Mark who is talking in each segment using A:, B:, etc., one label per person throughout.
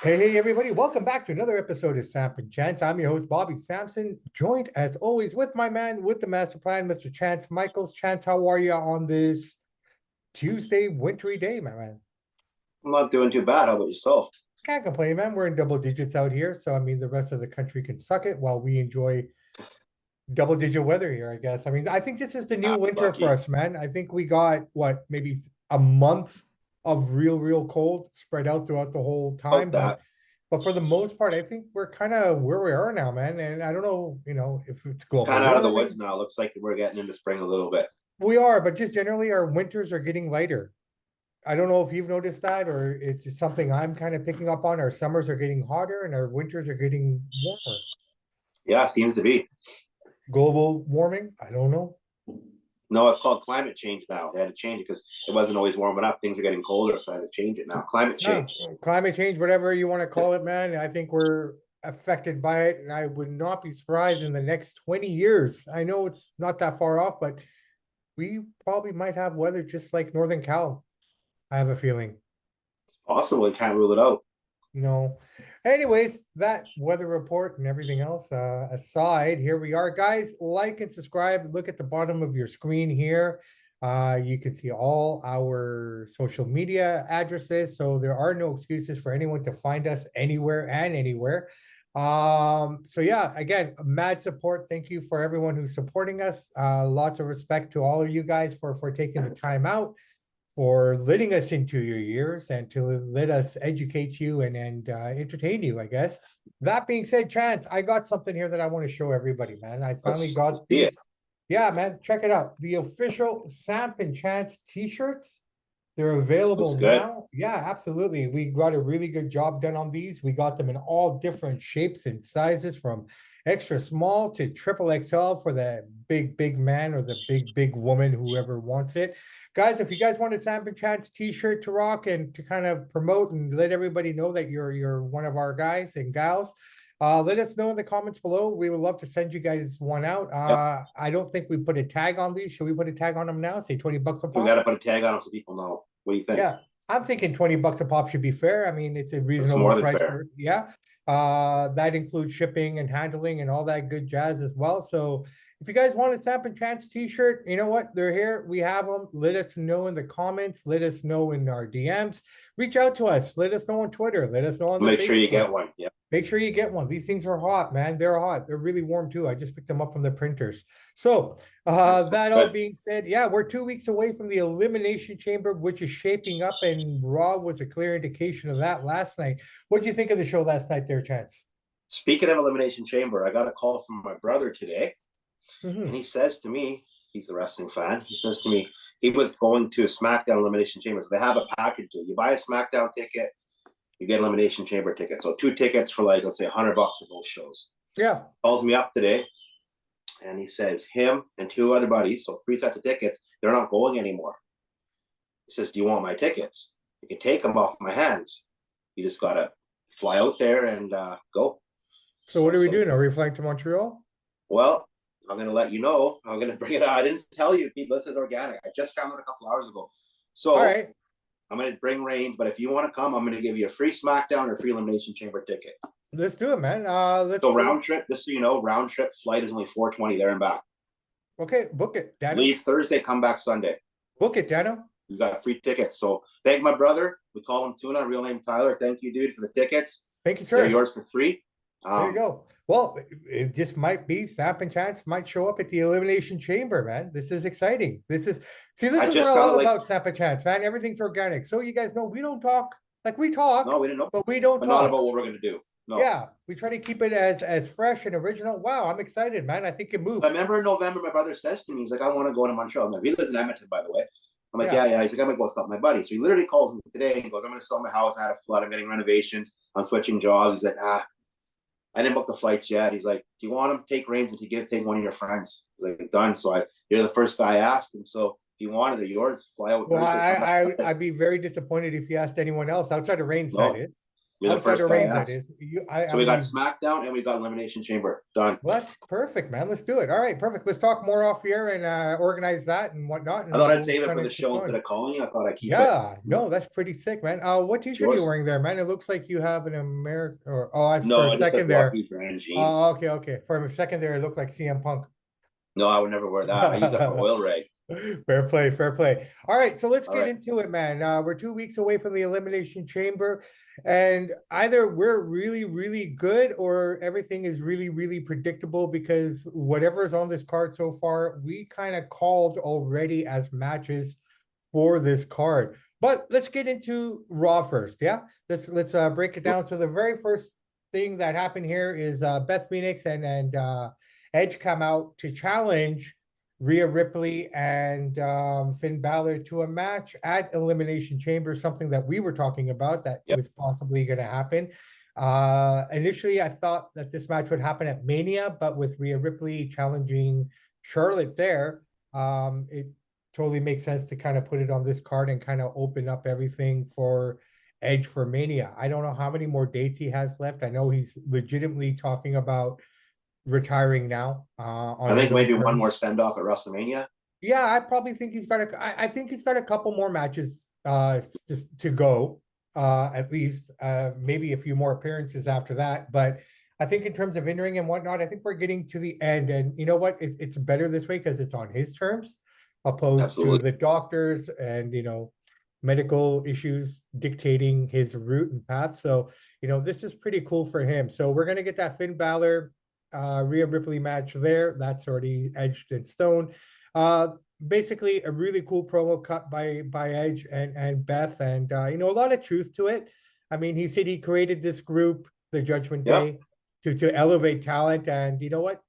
A: Hey, everybody, welcome back to another episode of Samp&Chance. I'm your host, Bobby Sampson, joined as always with my man with the master plan, Mr. Chance Michaels. Chance, how are you on this Tuesday wintry day, my man?
B: I'm not doing too bad. How about yourself?
A: Can't complain, man. We're in double digits out here. So, I mean, the rest of the country can suck it while we enjoy double digit weather here, I guess. I mean, I think this is the new winter for
B: Lucky.
A: us, man. I think we got what, maybe a month of real cold spread out throughout the whole time.
B: About that.
A: But for the most part, I think we're kind of where we are now, man. And I don't know, if it's global
B: Kind of out of the woods
A: warming.
B: now. Looks like we're getting into spring a little bit.
A: We are, but just generally our winters are getting lighter. I don't know if you've noticed that or it's just something I'm kind of picking up on. Our summers are getting hotter and our winters are getting warmer.
B: Yeah, seems to be.
A: Global warming? I don't know.
B: No, it's called climate change now. They had to change it because it wasn't always warming up. Things are getting colder, so I had to change it now. Climate
A: Yeah,
B: change.
A: climate change, whatever you want to call it, man. I think we're affected by it, and I would not be surprised in the next 20 years. I know it's not that far off, but we probably might have weather just like Northern Cal. I have a feeling.
B: Possibly can't rule it out.
A: No. Anyways, that weather report and everything else aside, here we are, guys. Like and subscribe. Look at the bottom of your screen here. You can see all our social media addresses, so there are no excuses for anyone to find us anywhere and anywhere. So yeah, again, mad support. Thank you for everyone who's supporting us. Lots of respect to all of you guys for taking the time out, for letting us into your years and to let us educate you and entertain you, I guess. That being said, Chance, I got something here that I want to show everybody, man. I finally
B: Let's
A: got
B: see it.
A: these. Yeah, man, check it out. The official Samp&Chance t-shirts. They're available
B: Looks good.
A: now. Yeah, absolutely. We got a really good job done on these. We got them in all different shapes and sizes, from extra small to triple XL for the big man or the big woman, whoever wants it. Guys, if you guys want a Samp&Chance t-shirt to rock and to kind of promote and let everybody know that you're one of our guys and gals, let us know in the comments below. We would love to send you guys one out.
B: Yep.
A: I don't think we put a tag on these. Should we put a tag on them now? Say 20 bucks a
B: We
A: pop?
B: got to put a tag on them so people know. What do you think?
A: Yeah, I'm thinking 20 bucks a pop should be fair. I mean, it's a
B: It's
A: reasonable
B: more than
A: price
B: fair.
A: for, yeah. That includes shipping and handling and all that good jazz as well. So if you guys want a Samp&Chance t-shirt, you know what? They're here. We have them. Let us know in the comments. Let us know in our DMs. Reach out to us. Let us know on Twitter. Let us know on the
B: Make sure you
A: Facebook.
B: get one. Yeah.
A: Make sure you get one. These things are hot, man. They're hot. They're really warm too. I just picked them up from the printers. So that all being said, yeah, we're 2 weeks away from the Elimination Chamber, which is shaping up, and Raw was a clear indication of that last night. What did you think of the show last night there, Chance?
B: Speaking of Elimination Chamber, I got a call from my brother today, and he says to me, he's a wrestling fan. He says to me, he was going to a SmackDown Elimination Chamber. So they have a package deal. You buy a SmackDown ticket, you get Elimination Chamber tickets. So 2 tickets for, like, let's say $100 for both shows.
A: Yeah.
B: Calls me up today and he says him and 2 other buddies, so 3 sets of tickets, they're not going anymore. He says, do you want my tickets? You can take them off my hands. You just got to fly out there and go.
A: So what are we doing? Are we flying to Montreal?
B: Well, I'm going to let you know. I'm going to bring it out. I didn't tell you, people, this is organic. I just found it a couple hours ago. So
A: all right,
B: I'm going to bring range, but if you want to come, I'm going to give you a free SmackDown or free Elimination Chamber ticket.
A: let's do it, man.
B: So round trip, just so you know, round trip flight is only $420 there and back.
A: Okay, book it, Dano.
B: Leave Thursday, come back Sunday.
A: Book it, Dano.
B: You got free tickets. So thank my brother. We call him Tuna, real name Tyler. Thank you, dude, for the tickets.
A: Thank you, sir.
B: They're yours for free.
A: There you go. Well, it just might be Samp&Chance might show up at the Elimination Chamber, man. This is exciting. This is what I love about Samp&Chance, man. Everything's organic. So you guys know we don't talk like we talk.
B: No, we didn't know,
A: but we don't talk.
B: Not about what we're gonna do. No.
A: Yeah, we try to keep it as fresh and original. Wow, I'm excited, man. I think it moved.
B: I remember in November, my brother says to me, he's like, I want to go to Montreal. He lives in Edmonton, by the way. I'm like, yeah. He's like, I'm gonna go with my buddy. So he literally calls me today. He goes, I'm gonna sell my house. I had a flood. I'm getting renovations. I'm switching jobs. He's like, I didn't book the flights yet. He's like, do you want him? Take reins and take one of your friends. He's like, done. So you're the first guy I asked. And so if you wanted it, yours, fly out.
A: Well, I'd be very disappointed if you asked anyone else outside of Reigns, that is.
B: You're the
A: Outside
B: first
A: of
B: guy I
A: rings, that
B: asked.
A: is.
B: So we got SmackDown and we got Elimination Chamber. Done.
A: Well, that's perfect, man. Let's do it. All right, perfect. Let's talk more off here and organize that and whatnot,
B: I
A: and
B: thought I'd
A: we'll
B: save it
A: kind
B: for
A: of
B: the
A: get
B: show instead
A: going.
B: of calling you. I thought I'd keep it.
A: Yeah, no, that's pretty sick, man. What t-shirt are you
B: Yours?
A: wearing there, man? It looks like you have an American, or for
B: No,
A: a
B: it just says
A: second there.
B: Lucky Brand
A: Oh,
B: jeans.
A: okay, okay. For a second there, it looked like CM Punk.
B: No, I would never wear that. I use that for oil rag.
A: Fair play, fair play. All right, so let's
B: All
A: get
B: right.
A: into it, man. We're 2 weeks away from the Elimination Chamber, and either we're really, really good or everything is really, really predictable because whatever's on this card so far, we kind of called already as matches for this card. But let's get into Raw first, yeah? Let's break it down. So the very first thing that happened here is Beth Phoenix and Edge come out to challenge Rhea Ripley and Finn Balor to a match at Elimination Chamber, something that we were talking about that
B: Yep.
A: was possibly going to happen. Initially, I thought that this match would happen at Mania, but with Rhea Ripley challenging Charlotte there, it totally makes sense to kind of put it on this card and kind of open up everything for Edge for Mania. I don't know how many more dates he has left. I know he's legitimately talking about retiring now on
B: I
A: his
B: think
A: own
B: maybe one more
A: terms.
B: send off at WrestleMania.
A: Yeah, I probably think he's got I think he's got a couple more matches just to go, at least maybe a few more appearances after that. But I think in terms of in-ring and whatnot, I think we're getting to the end. And you know what? It's better this way because it's on his terms, opposed to
B: Absolutely.
A: the doctors and medical issues dictating his route and path. So this is pretty cool for him. So we're gonna get that Finn Balor Rhea Ripley match there. That's already edged in stone. Uh, Basically a really cool promo cut by Edge and Beth, and a lot of truth to it. I mean, he said he created this group, the Judgment
B: Yeah.
A: Day, to elevate talent, and you know what?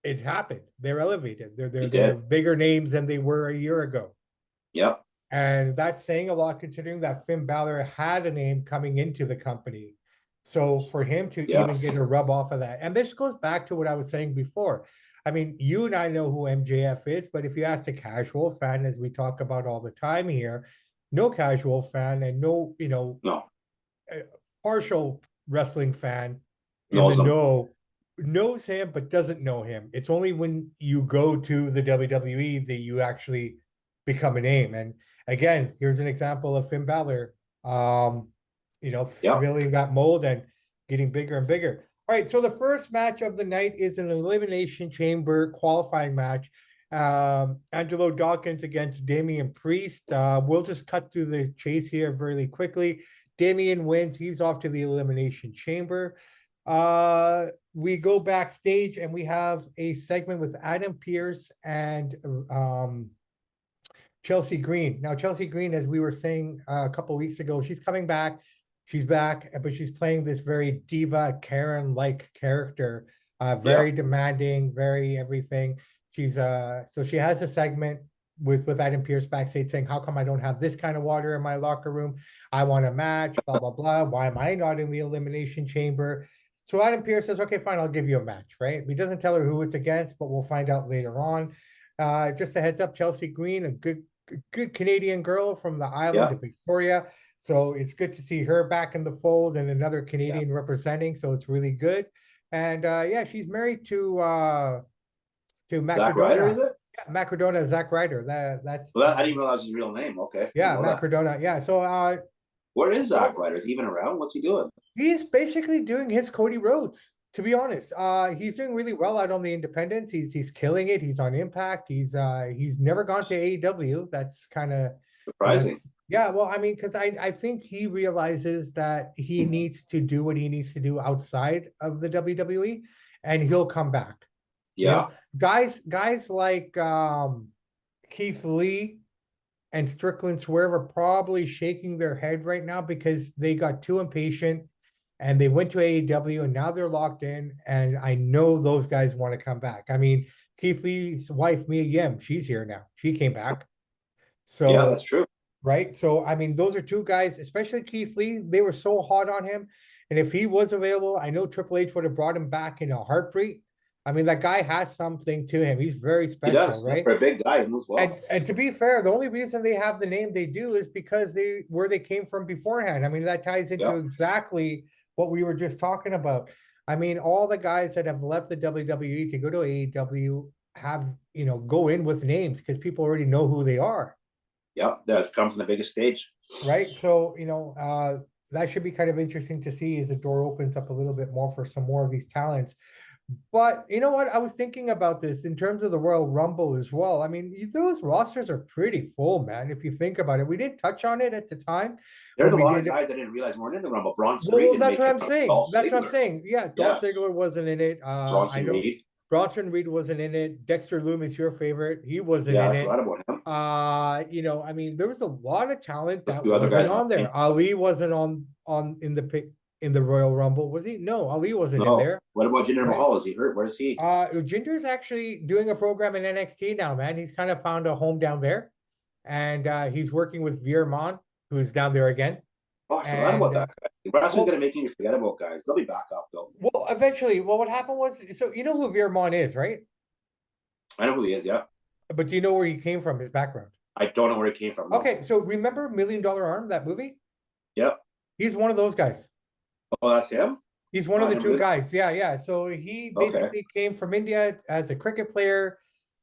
A: It happened. They're elevated. They're bigger names than they were a year ago.
B: Yep.
A: And that's saying a lot considering that Finn Balor had a name coming into the company. So for him to
B: Yeah.
A: even get a rub off of that, and this goes back to what I was saying before. I mean, you and I know who MJF is, but if you ask a casual fan, as we talk about all the time here, no casual fan and no,
B: No.
A: partial wrestling fan in the
B: Knows them.
A: knows him, but doesn't know him. It's only when you go to the WWE that you actually become a name. And again, here's an example of Finn Balor,
B: Yep.
A: filling that mold and getting bigger and bigger. All right, so the first match of the night is an Elimination Chamber qualifying match. Angelo Dawkins against Damian Priest. We'll just cut through the chase here really quickly. Damian wins. He's off to the Elimination Chamber. We go backstage and we have a segment with Adam Pearce and Chelsea Green. Now, Chelsea Green, as we were saying a couple weeks ago, she's coming back. She's back, but she's playing this very diva Karen-like character, very demanding, very everything. She's so she has a segment with Adam Pearce backstage saying, "How come I don't have this kind of water in my locker room? I want a match, blah blah blah. Why am I not in the Elimination Chamber?" So Adam Pearce says, "Okay, fine, I'll give you a match." Right? He doesn't tell her who it's against, but we'll find out later on. Just a heads up, Chelsea Green, a good Canadian girl from the island of Victoria. So it's good to see her back in the fold and another Canadian representing. So it's really good. And yeah, she's married to Matt
B: Zack Ryder, is
A: Cardona.
B: it?
A: Yeah, Matt Cardona, Zack Ryder. That's
B: Well, I didn't even know that was his real name. Okay.
A: yeah, Matt Cardona. Yeah. So
B: where is Zack Ryder? Is he even around? What's he doing?
A: he's basically doing his Cody Rhodes, to be honest. He's doing really well out on the independents. He's killing it. He's on Impact. He's never gone to AEW. That's kind of
B: Surprising.
A: Yeah, well, I mean, because I think he realizes that he needs to do what he needs to do outside of the WWE, and he'll come back.
B: Yeah.
A: Guys like Keith Lee and Strickland Swerve are probably shaking their head right now because they got too impatient and they went to AEW and now they're locked in. And I know those guys want to come back. I mean, Keith Lee's wife, Mia Yim, she's here now. She came back. So
B: yeah, that's true.
A: Right. So, I mean, those are two guys, especially Keith Lee. They were so hot on him. And if he was available, I know Triple H would have brought him back in a heartbeat. I mean, that guy has something to him. He's very
B: He
A: special,
B: does. Yeah,
A: right?
B: for a big guy, he moves well.
A: And to be fair, the only reason they have the name they do is because they where they came from beforehand. I mean, that ties into
B: Yeah.
A: exactly what we were just talking about. I mean, all the guys that have left the WWE to go to AEW have, go in with names because people already know who they are,
B: Yeah, that come from the biggest stage.
A: right? So, that should be kind of interesting to see as the door opens up a little bit more for some more of these talents. But you know what? I was thinking about this in terms of the Royal Rumble as well. I mean, those rosters are pretty full, man. If you think about it, we didn't touch on it at the time
B: There's
A: when
B: a
A: we
B: lot of
A: did.
B: guys I didn't realize weren't in the Rumble. Bronson Reed
A: Well,
B: didn't
A: that's
B: make
A: what
B: it.
A: I'm saying.
B: Dolph
A: That's what I'm
B: Ziggler.
A: saying. Yeah, Dolph
B: Yeah,
A: Ziggler wasn't in it. I
B: Bronson
A: know
B: Reed.
A: Bronson Reed wasn't in it. Dexter Loomis, your favorite, he wasn't
B: Yeah,
A: in
B: I
A: it.
B: forgot about him.
A: I mean, there was a lot of talent
B: A
A: that
B: few other
A: wasn't
B: guys
A: on
B: not
A: there. Ali wasn't on in the pick in the Royal Rumble, was he? No, Ali wasn't in
B: No.
A: there,
B: What about Jinder
A: right?
B: Mahal? Is he hurt? Where's he?
A: Ginger's actually doing a program in NXT now, man. He's kind of found a home down there, and he's working with Veer Mon, who's down there again.
B: Oh, I forgot about
A: And
B: that guy. Wrestling's
A: well,
B: gonna make you forget about guys. They'll be back up though.
A: well, eventually, well, what happened was, so you know who Veer Mon is, right?
B: I know who he is. Yeah,
A: But do you know where he came from, his background?
B: I don't know where he came from. No.
A: Okay, so remember Million Dollar Arm, that movie?
B: Yep.
A: He's one of those guys.
B: Oh, that's him.
A: He's one
B: Oh,
A: of
B: I
A: the
B: never
A: two
B: did.
A: guys. Yeah, yeah. So he
B: Okay.
A: basically came from India as a cricket player,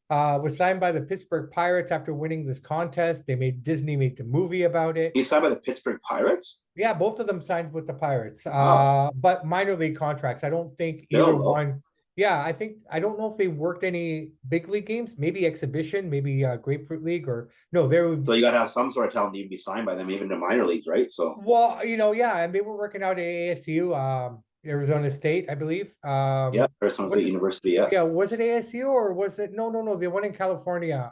A: was signed by the Pittsburgh Pirates after winning this contest. Disney made the movie about it.
B: He's signed by the Pittsburgh Pirates.
A: Yeah, both of them signed with the Pirates,
B: Wow.
A: but minor league contracts. I don't think either
B: Still though.
A: one. Yeah, I don't know if they worked any big league games, maybe exhibition, maybe Grapefruit League, or no, there would.
B: So you got to have some sort of talent to even be signed by them, even in minor leagues, right? So
A: Well, yeah, and they were working out at ASU, Arizona State, I believe.
B: yeah, Arizona
A: Was
B: State
A: it?
B: University. Yeah.
A: Yeah, was it ASU or was it? No, no, no. The one in California.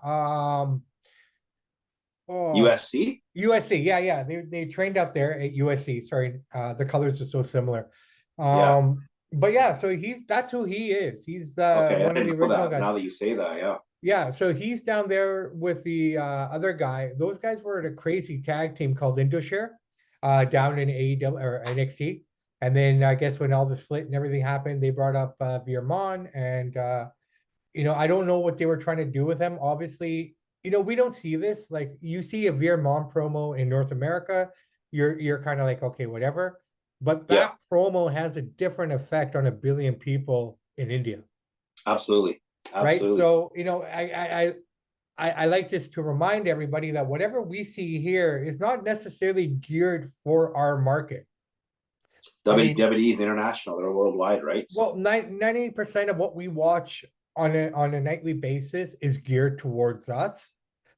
A: Oh,
B: USC.
A: USC. Yeah, yeah. They trained out there at USC. Sorry, the colors are so similar.
B: Yeah.
A: But yeah, so that's who he is. He's
B: Okay, I
A: one of the
B: didn't know
A: original
B: that.
A: guys.
B: Now that you say that, yeah.
A: Yeah, so he's down there with the other guy. Those guys were at a crazy tag team called Indoshare, down in AEW or NXT. And then I guess when all the split and everything happened, they brought up Veer Mon, and I don't know what they were trying to do with him. Obviously, we don't see this. Like, you see a Veer Mon promo in North America, you're kind of like, okay, whatever. But
B: Yeah,
A: that promo has a different effect on a billion people in India,
B: absolutely.
A: right?
B: Absolutely.
A: So, I like this to remind everybody that whatever we see here is not necessarily geared for our market. I mean,
B: WWE is international; they're worldwide, right? So
A: well, 90% of what we watch on a nightly basis is geared towards us,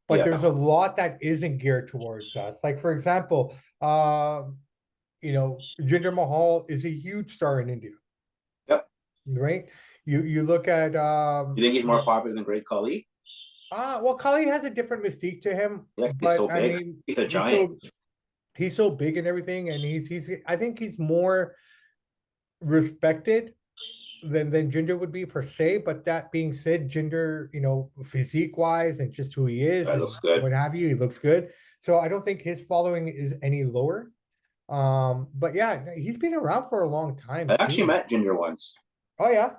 A: but
B: yeah,
A: there's a lot that isn't geared towards us. Like, for example, Jinder Mahal is a huge star in India,
B: yep.
A: right? You look at
B: You think he's more popular than Great Khali?
A: well, Kali has a different mystique to him,
B: Yeah, he's
A: but
B: so
A: I
B: big.
A: mean,
B: He's a
A: he's
B: giant.
A: so big and everything, and he's I think he's more respected than Jinder would be per se. But that being said, Jinder, physique wise and just who he is
B: That
A: and
B: looks good.
A: what have you, he looks good. So I don't think his following is any lower. But yeah, he's been around for a long time
B: I actually
A: too.
B: met Ginger once.
A: Oh yeah.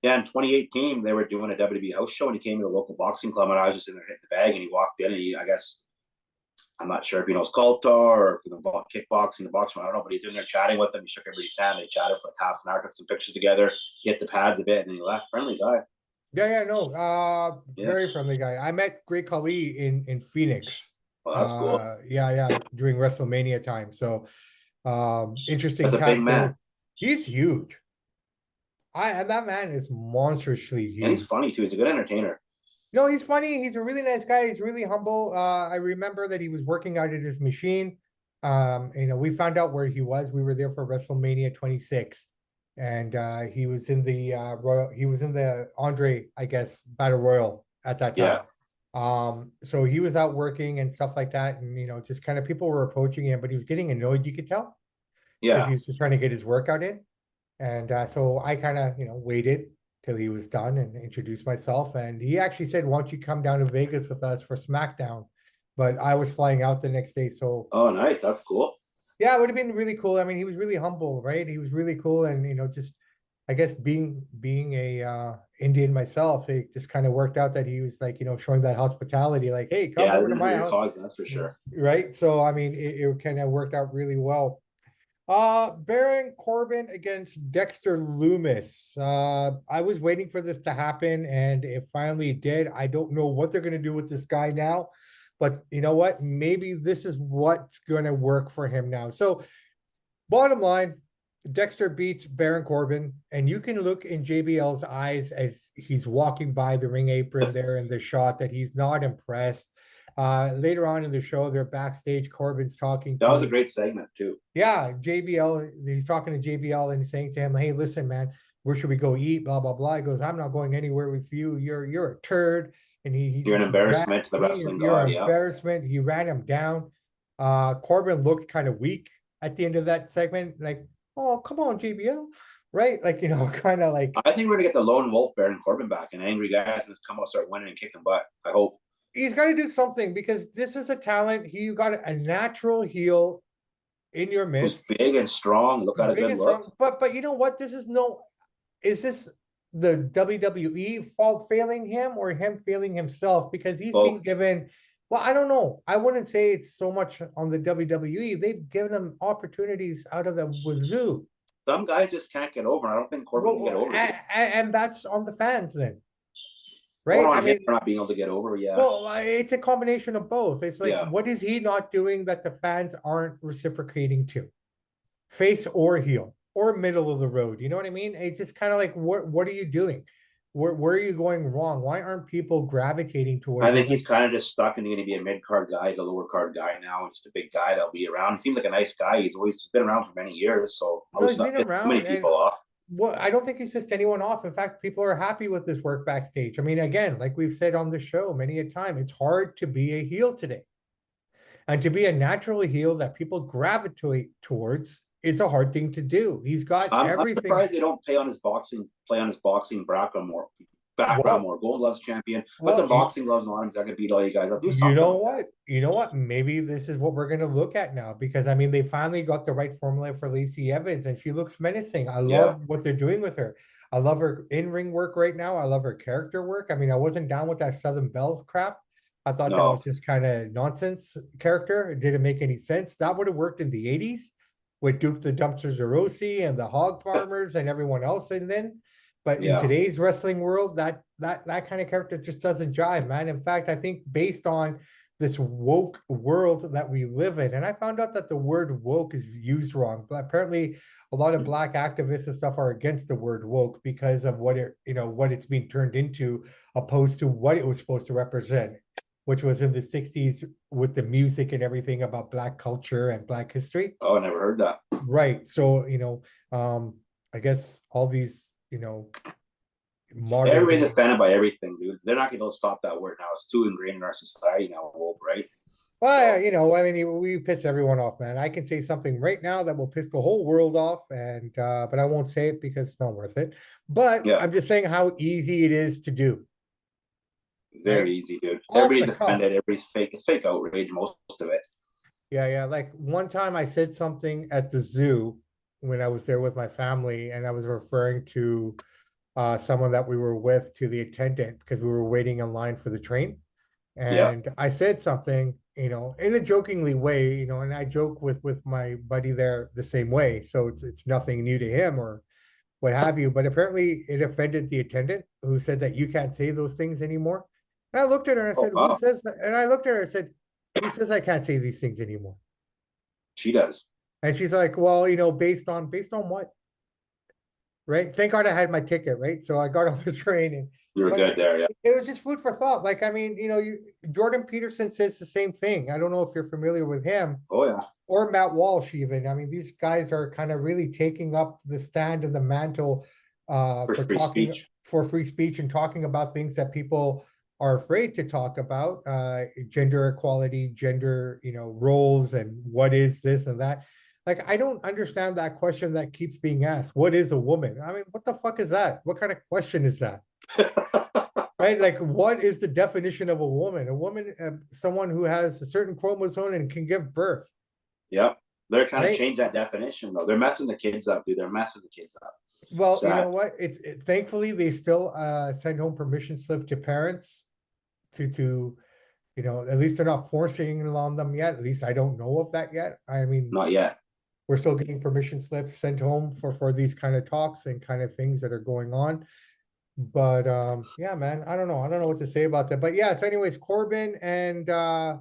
B: Yeah, in 2018, they were doing a WWE house show, and he came to a local boxing club, and I was just in there hitting the bag, and he walked in, and I guess I'm not sure if he knows Kaltar or for the kickboxing, the boxing, I don't know, but he's in there chatting with them. He shook everybody's hand. They chatted for like half an hour, took some pictures together, hit the pads a bit, and then he left. Friendly guy.
A: Yeah, yeah, no.
B: Yeah.
A: Very friendly guy. I met Great Khali in Phoenix.
B: Well, that's cool.
A: Yeah, yeah, during WrestleMania time. So, interesting
B: That's a big
A: cat
B: man.
A: there. He's huge. And that man is monstrously
B: And he's
A: huge.
B: funny too. He's a good entertainer.
A: No, he's funny. He's a really nice guy. He's really humble. I remember that he was working out at his machine. We found out where he was. We were there for WrestleMania 26, and he was in the Royal. He was in the Andre, I guess, Battle Royal at that time.
B: Yeah.
A: So he was out working and stuff like that, and just kind of people were approaching him, but he was getting annoyed. You could tell because
B: Yeah.
A: he was just trying to get his workout in. And so I kind of, waited till he was done and introduced myself. And he actually said, "Why don't you come down to Vegas with us for SmackDown?" But I was flying out the next day. So
B: Oh, nice. That's cool.
A: yeah, it would have been really cool. I mean, he was really humble, right? He was really cool. And, just I guess being a Indian myself, it just kind of worked out that he was like, showing that hospitality, like, hey, come
B: Yeah,
A: over to
B: they're for
A: my
B: your
A: house.
B: cause, that's for sure.
A: Right. So I mean, it kind of worked out really well. Baron Corbin against Dexter Loomis. I was waiting for this to happen, and it finally did. I don't know what they're gonna do with this guy now, but you know what? Maybe this is what's gonna work for him now. So, bottom line, Dexter beats Baron Corbin, and you can look in JBL's eyes as he's walking by the ring apron there in the shot that he's not impressed. Later on in the show, they're backstage. Corbin's talking
B: That was a
A: to,
B: great segment too.
A: yeah, JBL. He's talking to JBL and saying to him, "Hey, listen, man, where should we go eat? Blah blah blah." He goes, "I'm not going anywhere with you. You're a turd." And he
B: You're an
A: just ran.
B: embarrassment to the wrestling
A: You're
B: god.
A: an
B: Yeah.
A: embarrassment. He ran him down. Corbin looked kind of weak at the end of that segment, like, "Oh, come on, JBL." Right? Like, kind of like,
B: I think we're gonna get the lone wolf Baron Corbin back, an angry guy that's gonna come out, start winning and kicking butt. I hope.
A: he's got to do something because this is a talent. He got a natural heel in your
B: Who's
A: midst.
B: big and strong, look at a
A: Big
B: good
A: and
B: look.
A: strong. But you know what? Is this the WWE fault failing him or him failing himself? Because he's being
B: Both.
A: given, well, I don't know. I wouldn't say it's so much on the WWE. They've given him opportunities out of the wazoo.
B: Some guys just can't get over. I don't think Corbin can get
A: Well,
B: over it.
A: and that's on the fans then,
B: More
A: right? I
B: on him
A: mean,
B: for not being able to get over. Yeah.
A: well, it's a combination of both. It's like,
B: Yeah.
A: what is he not doing that the fans aren't reciprocating to? Face or heel or middle of the road. You know what I mean? It's just kind of like, what are you doing? Where are you going wrong? Why aren't people gravitating towards
B: I
A: you?
B: think he's kind of just stuck and going to be a mid card guy, the lower card guy now, just a big guy that'll be around. He seems like a nice guy. He's always been around for many years, so I
A: No,
B: was
A: he's
B: not
A: been
B: pissing too many
A: around, and
B: people off.
A: well, I don't think he's pissed anyone off. In fact, people are happy with this work backstage. I mean, again, like we've said on the show many a time, it's hard to be a heel today. And to be a natural heel that people gravitate towards is a hard thing to do. He's got
B: I'm
A: everything.
B: surprised they don't play on his boxing background more.
A: Well,
B: Gold gloves champion. Put some
A: well,
B: boxing gloves on him so I can beat all you guys. I'll do
A: you
B: something
A: know
B: like
A: what? You know what? Maybe this is what we're going to look at now because I mean, they finally got the right formula for Lacey Evans and she looks menacing. I
B: that. Yeah.
A: love what they're doing with her. I love her in-ring work right now. I love her character work. I mean, I wasn't down with that Southern Belle crap. I thought that was
B: No.
A: just kind of nonsense character. It didn't make any sense. That would have worked in the 80s with Duke the Dumpster Zerosi and the Hog Farmers and everyone else in then. But in
B: Yeah.
A: today's wrestling world, that kind of character just doesn't jive, man. In fact, I think based on this woke world that we live in, and I found out that the word woke is used wrong, but apparently a lot of black activists and stuff are against the word woke because of what it's being turned into, opposed to what it was supposed to represent, which was in the 60s with the music and everything about black culture and black history.
B: Oh, I never heard that.
A: Right. So, I guess all these, modern
B: Everybody's
A: day.
B: offended by everything, dude. They're not going to be able to stop that word now. It's too ingrained in our society now, woke, right?
A: Well, I mean, we piss everyone off, man. I can say something right now that will piss the whole world off, and but I won't say it because it's not worth it. But
B: Yeah.
A: I'm just saying how easy it is to do.
B: Very
A: Right?
B: easy, dude.
A: Off
B: Everybody's
A: the cuff.
B: offended. Everybody's fake. It's fake outrage, most of it.
A: Yeah, yeah. Like one time I said something at the zoo when I was there with my family, and I was referring to someone that we were with to the attendant because we were waiting in line for the train.
B: Yeah.
A: And I said something, in a jokingly way, and I joke with my buddy there the same way. So it's nothing new to him or what have you. But apparently it offended the attendant who said that you can't say those things anymore. And I looked at her and I
B: Oh,
A: said, "Who
B: wow.
A: says that?" And I looked at her and said, "Who says I can't say these things anymore?"
B: She does.
A: And she's like, "Well, based on what?" Right. Thank God I had my ticket, right? So I got off the train and
B: You were
A: but
B: good there, yeah.
A: it was just food for thought. Like, I mean, Jordan Peterson says the same thing. I don't know if you're familiar with him
B: Oh, yeah.
A: or Matt Walsh even. I mean, these guys are kind of really taking up the stand and the mantle
B: For
A: for
B: free
A: talking
B: speech.
A: for free speech and talking about things that people are afraid to talk about, gender equality, gender, roles and what is this and that. Like, I don't understand that question that keeps being asked. What is a woman? I mean, what the fuck is that? What kind of question is that? Right? Like, what is the definition of a woman? A woman, someone who has a certain chromosome and can give birth.
B: Yep. They're trying to
A: Right?
B: change that definition, though. They're messing the kids up, dude. They're messing the kids up.
A: Well, you know
B: Sad.
A: what? Thankfully they still send home permission slip to parents to at least they're not forcing it on them yet. At least I don't know of that yet. I mean,
B: Not yet.
A: we're still getting permission slips sent home for these kind of talks and kind of things that are going on. But yeah, man, I don't know. I don't know what to say about that. But yeah, so anyways,
B: JBL.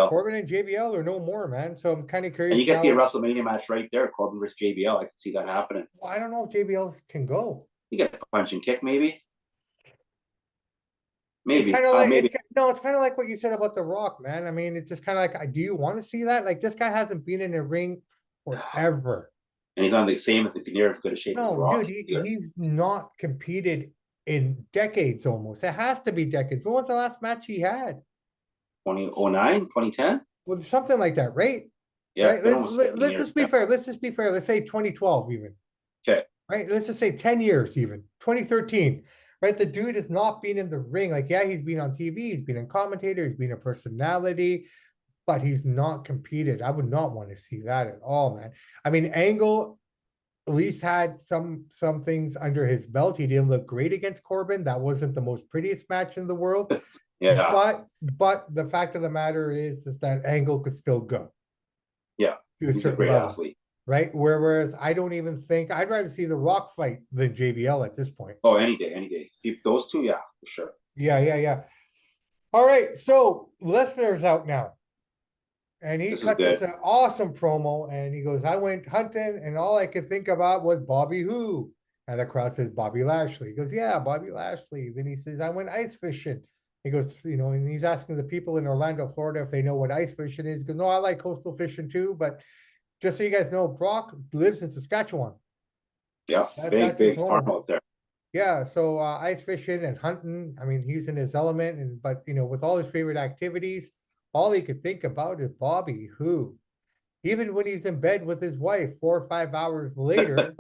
A: Corbin and JBL are no more, man. So I'm kind of
B: And you
A: curious
B: can see a
A: now.
B: WrestleMania match right there, Corbin versus JBL. I can see that happening.
A: Well, I don't know if JBL can go.
B: You get a punch and kick, maybe.
A: It's
B: Maybe.
A: kind of like
B: Maybe.
A: no, it's kind of like what you said about The Rock, man. I mean, it's just kind of like, do you want to see that? Like this guy hasn't been in a ring forever.
B: And he's not the same if the near as good a shape as The
A: No,
B: Rock
A: dude,
B: either.
A: he's not competed in decades almost. It has to be decades. When was the last match he had?
B: 2009, 2010?
A: Well, something like that, right?
B: Yeah, it's
A: Right.
B: been almost 15
A: Let's
B: years
A: just be
B: now.
A: fair. Let's just be fair. Let's say 2012 even.
B: Okay.
A: Right. Let's just say 10 years even. 2013. Right. The dude has not been in the ring. Like, yeah, he's been on TV, he's been a commentator, he's been a personality, but he's not competed. I would not want to see that at all, man. I mean, Angle at least had some things under his belt. He didn't look great against Corbin. That wasn't the most prettiest match in the world.
B: Yeah.
A: But the fact of the matter is that Angle could still go
B: Yeah.
A: to a
B: He's a
A: certain
B: great
A: level,
B: athlete.
A: right? Whereas I don't even think I'd rather see The Rock fight than JBL at this point.
B: Oh, any day, any day. If those two, yeah, for sure.
A: Yeah. All right, so Lesnar's out now. And he
B: This is
A: cuts us
B: good.
A: an awesome promo and he goes, I went hunting and all I could think about was Bobby who? And the crowd says Bobby Lashley. He goes, yeah, Bobby Lashley. Then he says, I went ice fishing. He goes, and he's asking the people in Orlando, Florida, if they know what ice fishing is. He goes, no, I like coastal fishing too. But just so you guys know, Brock lives in Saskatchewan.
B: Yeah.
A: That's his
B: Big farm
A: home.
B: out there.
A: Yeah, so ice fishing and hunting. I mean, he's in his element, but with all his favorite activities, all he could think about is Bobby who. Even when he's in bed with his wife 4 or 5 hours later,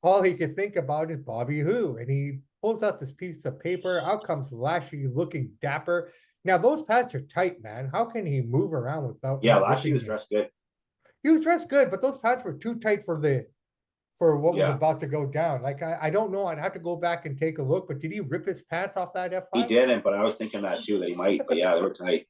A: all he could think about is Bobby who. And he pulls out this piece of paper. Out comes Lashley looking dapper. Now those pants are tight, man. How can he move around without
B: Yeah,
A: not
B: Lashley
A: ripping
B: was
A: them?
B: dressed good.
A: He was dressed good, but those pants were too tight for what was
B: Yeah,
A: about to go down. Like I don't know. I'd have to go back and take a look. But did he rip his pants off that
B: he
A: F5?
B: didn't, but I was thinking that too, that he might. But yeah, they were tight.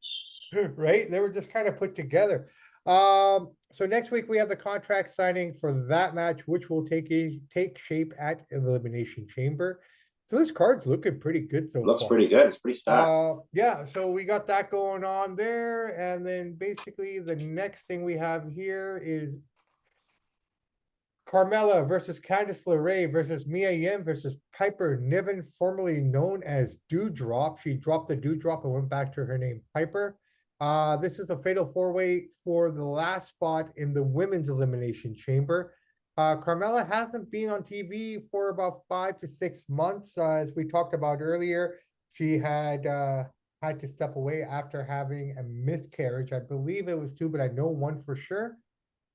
A: Right? They were just kind of put together. So next week we have the contract signing for that match, which will take shape at Elimination Chamber. So this card's looking pretty good so
B: Looks
A: far.
B: pretty good. It's pretty stacked.
A: Yeah, so we got that going on there. And then basically the next thing we have here is Carmella versus Candice LeRae versus Mia Yim versus Piper Niven, formerly known as Dewdrop. She dropped the Dewdrop and went back to her name Piper. This is a fatal four-way for the last spot in the women's elimination chamber. Carmella hasn't been on TV for about 5 to 6 months. As we talked about earlier, she had to step away after having a miscarriage. I believe it was two, but I know one for sure.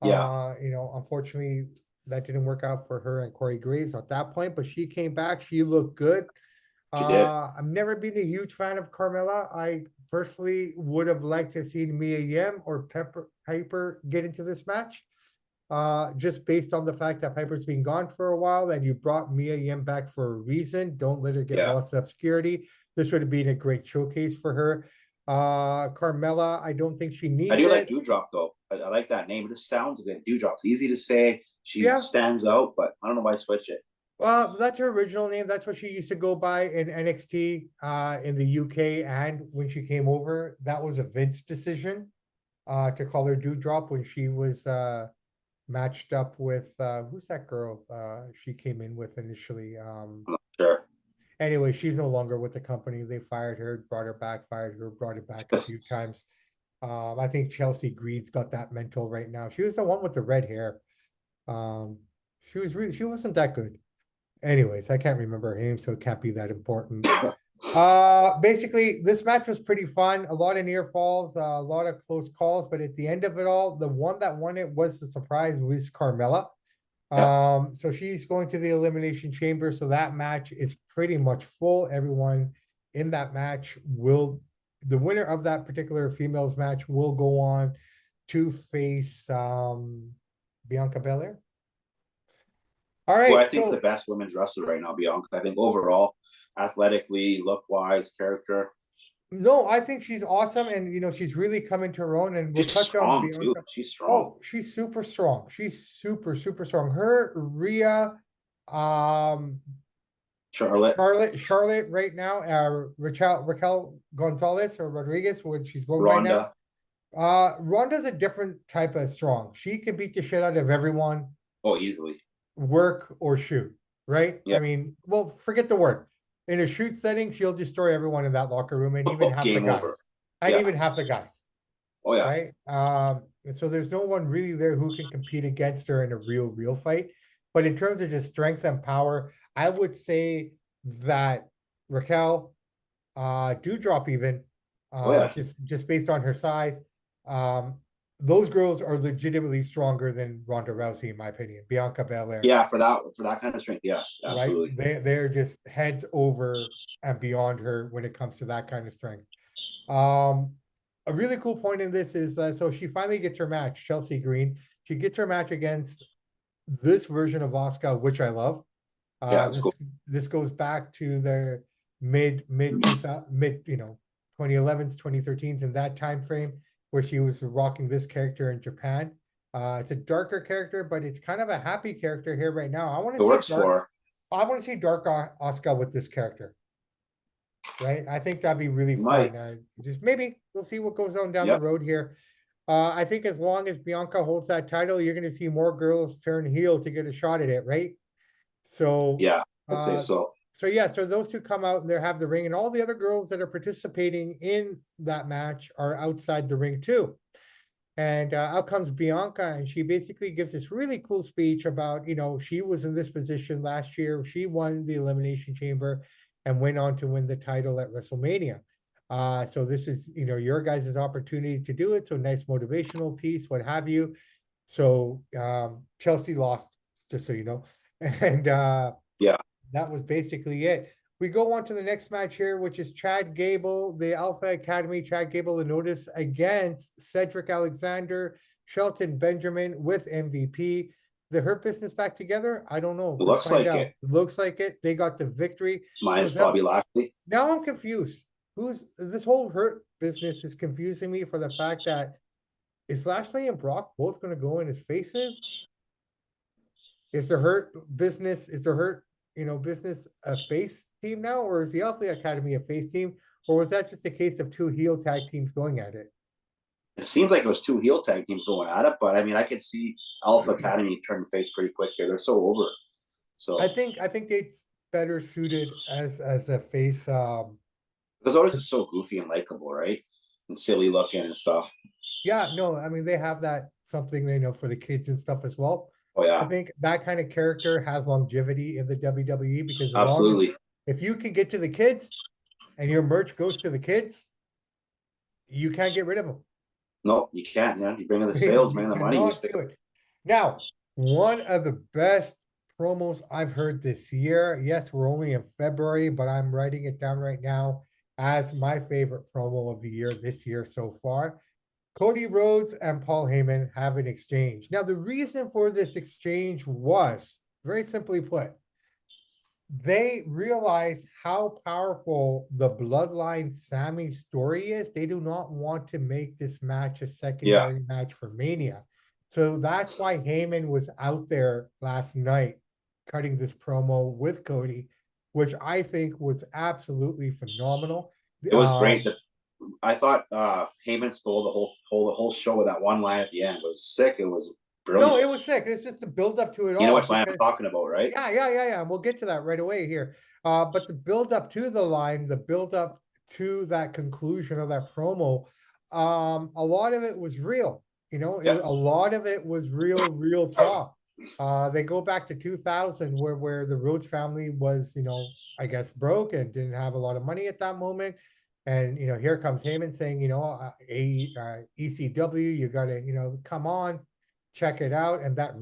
B: Yeah.
A: Unfortunately, that didn't work out for her and Corey Graves at that point, but she came back. She looked good.
B: She did.
A: I've never been a huge fan of Carmella. I personally would have liked to see Mia Yim or Piper get into this match. Just based on the fact that Piper's been gone for a while and you brought Mia Yim back for a reason. Don't let her get
B: Yeah.
A: lost in obscurity. This would have been a great showcase for her. Carmella, I don't think she needs
B: I do like
A: it.
B: Dewdrop though. I like that name. It just sounds good. Dewdrop's easy to say. She
A: Yeah.
B: stands out, but I don't know why I switch it.
A: Well, that's her original name. That's what she used to go by in NXT in the UK. And when she came over, that was a Vince decision to call her Dewdrop when she was matched up with who's that girl she came in with initially.
B: I'm not sure.
A: Anyway, she's no longer with the company. They fired her, brought her back, fired her, brought her back a few times. I think Chelsea Greed's got that mental right now. She was the one with the red hair. She wasn't that good. Anyways, I can't remember her name, so it can't be that important. Basically, this match was pretty fun. A lot of near falls, a lot of close calls, but at the end of it all, the one that won it was the surprise was Carmella. So she's going to the Elimination Chamber. So that match is pretty much full. Everyone in that match the winner of that particular females match will go on to face Bianca Belair. All
B: Who I
A: right,
B: think is the
A: so
B: best women's wrestler right now, Bianca. I think overall, athletically, look wise, character.
A: no, I think she's awesome, and she's really coming to her own, and we'll
B: She's
A: touch on
B: strong too.
A: Bianca.
B: She's strong.
A: Oh, she's super strong. She's super, super strong. Her Rhea, um,
B: Charlotte,
A: Charlotte right now, Raquel Gonzalez or Rodriguez, what she's going by now.
B: Ronda.
A: Ronda's a different type of strong. She can beat the shit out of everyone,
B: Oh, easily.
A: work or shoot, right?
B: Yeah.
A: I mean, well, forget the work. In a shoot setting, she'll destroy everyone in that locker room and even half the
B: Game over.
A: guys. And
B: Yeah.
A: even half the guys,
B: Oh yeah.
A: right? And so there's no one really there who can compete against her in a real fight. But in terms of just strength and power, I would say that Raquel, Dewdrop even,
B: Oh yeah.
A: just based on her size, um, those girls are legitimately stronger than Ronda Rousey, in my opinion. Bianca Belair,
B: Yeah, for that kind of strength, yes,
A: right?
B: absolutely.
A: They're just heads over and beyond her when it comes to that kind of strength. Um, a really cool point in this is so she finally gets her match, Chelsea Green. She gets her match against this version of Asuka, which I love.
B: Yeah, it's cool.
A: This goes back to the mid 2011s, 2013s, in that time frame where she was rocking this character in Japan. It's a darker character, but it's kind of a happy character here right now.
B: It works for her.
A: I want to see dark Asuka with this character. Right, I think that'd be really
B: Might.
A: fun. Just maybe we'll see what goes on down the
B: Yep.
A: road here. I think as long as Bianca holds that title, you're going to see more girls turn heel to get a shot at it, right? So
B: Yeah, I'd say
A: uh,
B: so.
A: so yeah, so those two come out and they have the ring, and all the other girls that are participating in that match are outside the ring too. And out comes Bianca, and she basically gives this really cool speech about, she was in this position last year. She won the Elimination Chamber and went on to win the title at WrestleMania. So this is, your guys' opportunity to do it. So nice motivational piece, what have you. So Chelsea lost, just so you know. And
B: Yeah.
A: that was basically it. We go on to the next match here, which is Chad Gable, the Alpha Academy, Chad Gable and Otis against Cedric Alexander, Shelton Benjamin with MVP. The Hurt Business back together? I don't know.
B: It
A: Let's
B: looks
A: find
B: like
A: out.
B: it.
A: Looks like it. They got the victory.
B: Mine's
A: So now,
B: Bobby Lashley.
A: now I'm confused. Who's this whole Hurt Business is confusing me for the fact that is Lashley and Brock both going to go in as faces? Is the Hurt Business, business a face team now, or is the Alpha Academy a face team, or was that just a case of two heel tag teams going at it?
B: It seems like it was two heel tag teams going at it, but I mean, I could see Alpha Academy turn face pretty quick here. They're so over. So
A: I think they're better suited as a face.
B: because Otis is so goofy and likable, right? And silly looking and stuff.
A: Yeah, no, I mean they have that something they know for the kids and stuff as well.
B: Oh
A: I
B: yeah,
A: think that kind of character has longevity in the WWE because as long as
B: absolutely.
A: if you can get to the kids and your merch goes to the kids, you can't get rid of them.
B: No, you can't. You know, you bring in the sales, man, the money. You
A: cannot
B: stick
A: do it. Now, one of the best promos I've heard this year. Yes, we're only in February, but I'm writing it down right now as my favorite promo of the year this year so far. Cody Rhodes and Paul Heyman have an exchange. Now, the reason for this exchange was very simply put, they realized how powerful the Bloodline Sammy story is. They do not want to make this match a secondary match for Mania. So that's why Heyman was out there last night cutting this promo with Cody, which I think was absolutely phenomenal.
B: It was great. I thought Heyman stole the whole show with that one line at the end. It was sick. It was brilliant.
A: No, it was sick. It's just the build up to it all.
B: You know what line I'm talking about, right?
A: Yeah. We'll get to that right away here. But the build up to the line, the build up to that conclusion of that promo, a lot of it was real. A lot of it was real talk. They go back to 2000 where the Rhodes family was, I guess broke and didn't have a lot of money at that moment. And here comes Heyman saying, ECW, you gotta, come on, check it out. And that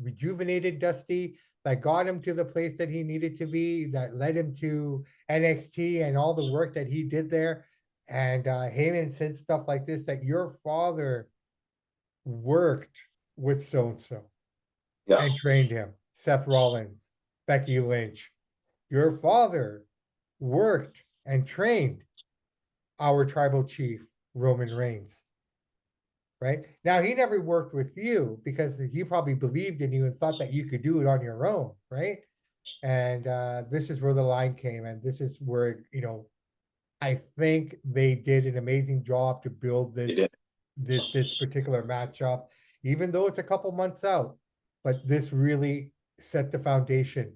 A: rejuvenated Dusty, that got him to the place that he needed to be, that led him to NXT and all the work that he did there. And Heyman said stuff like this, that your father worked with so-and-so and trained him. Seth Rollins, Becky Lynch. Your father worked and trained our tribal chief, Roman Reigns. Right? Now, he never worked with you because he probably believed in you and thought that you could do it on your own, right? And this is where the line came, and this is where, I think they did an amazing job to build this particular matchup, even though it's a couple months out. But this really set the foundation.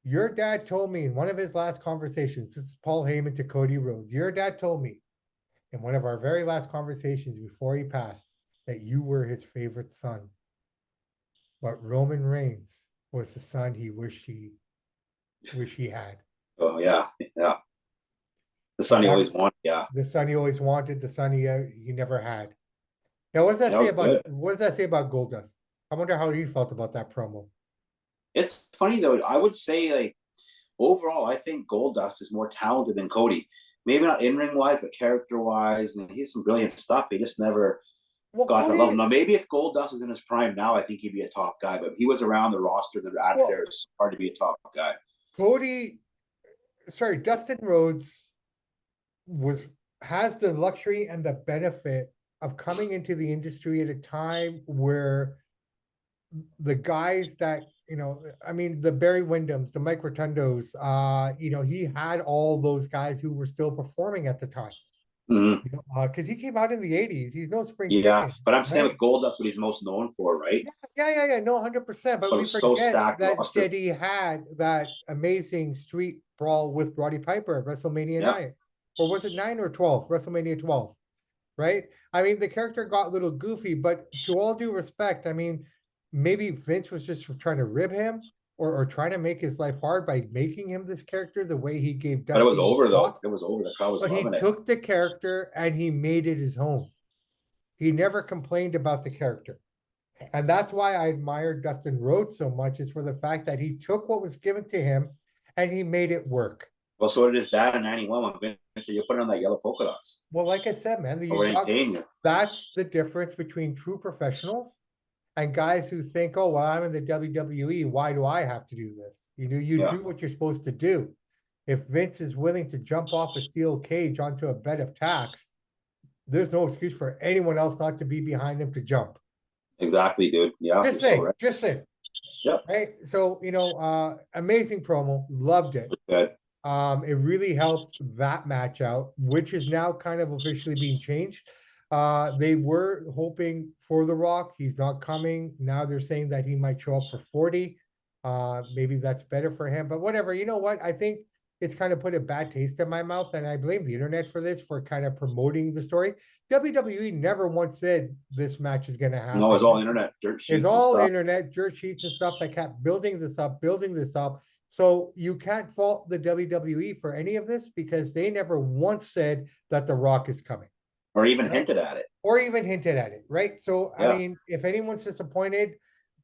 A: Your dad told me in one of his last conversations, this is Paul Heyman to Cody Rhodes. Your dad told me in one of our very last conversations before he passed that you were his favorite son. But Roman Reigns was the son he wished he had.
B: Oh yeah, yeah. The son he always wanted, yeah.
A: The son he always wanted, the son he never had. Now, what does that say about Goldust? I wonder how he felt about that promo.
B: It's funny though. I would say, like, overall, I think Goldust is more talented than Cody. Maybe not in ring wise, but character wise, and he has some brilliant stuff. He just never got to level. Now, maybe if Goldust was in his prime now, I think he'd be a top guy. But if he was around the roster that out there, it's hard to be a top guy.
A: Dustin Rhodes has the luxury and the benefit of coming into the industry at a time where the guys that, the Barry Windhams, the Mike Rotundos, he had all those guys who were still performing at the time. Because he came out in the 80s. He's no spring chicken.
B: Yeah, but I'm saying with Gold, that's what he's most known for, right?
A: Yeah. No, 100%. But we forget that he had that amazing street brawl with Roddy Piper at WrestleMania 9. Or was it 9 or 12? WrestleMania 12, right? I mean, the character got a little goofy, but to all due respect, I mean, maybe Vince was just trying to rib him or trying to make his life hard by making him this character the way he gave Dusty.
B: But it was over, though. It was over. The crowd was loving it.
A: But he took the character and he made it his own. He never complained about the character. And that's why I admired Dustin Rhodes so much, is for the fact that he took what was given to him and he made it work.
B: Well, so did his dad in 91 when Vince said, you put on that yellow polka dots.
A: Well, like I said, man, that's the difference between true professionals and guys who think, oh, well, I'm in the WWE. Why do I have to do this? You do what you're supposed to do. If Vince is willing to jump off a steel cage onto a bed of tacks, there's no excuse for anyone else not to be behind him to jump.
B: Exactly, dude. Yeah.
A: Just saying. Yep. Right. So, amazing promo. Loved it.
B: Good.
A: It really helped that match out, which is now kind of officially being changed. They were hoping for The Rock. He's not coming. Now they're saying that he might show up for 40. Maybe that's better for him, but whatever. You know what? I think it's kind of put a bad taste in my mouth, and I blame the internet for this, for kind of promoting the story. WWE never once said this match is going to happen.
B: No, it's all internet dirt sheets.
A: It's all internet dirt sheets and stuff that kept building this up. So you can't fault the WWE for any of this, because they never once said that The Rock is coming.
B: Or even hinted at it. Right? So, I mean, if anyone's disappointed,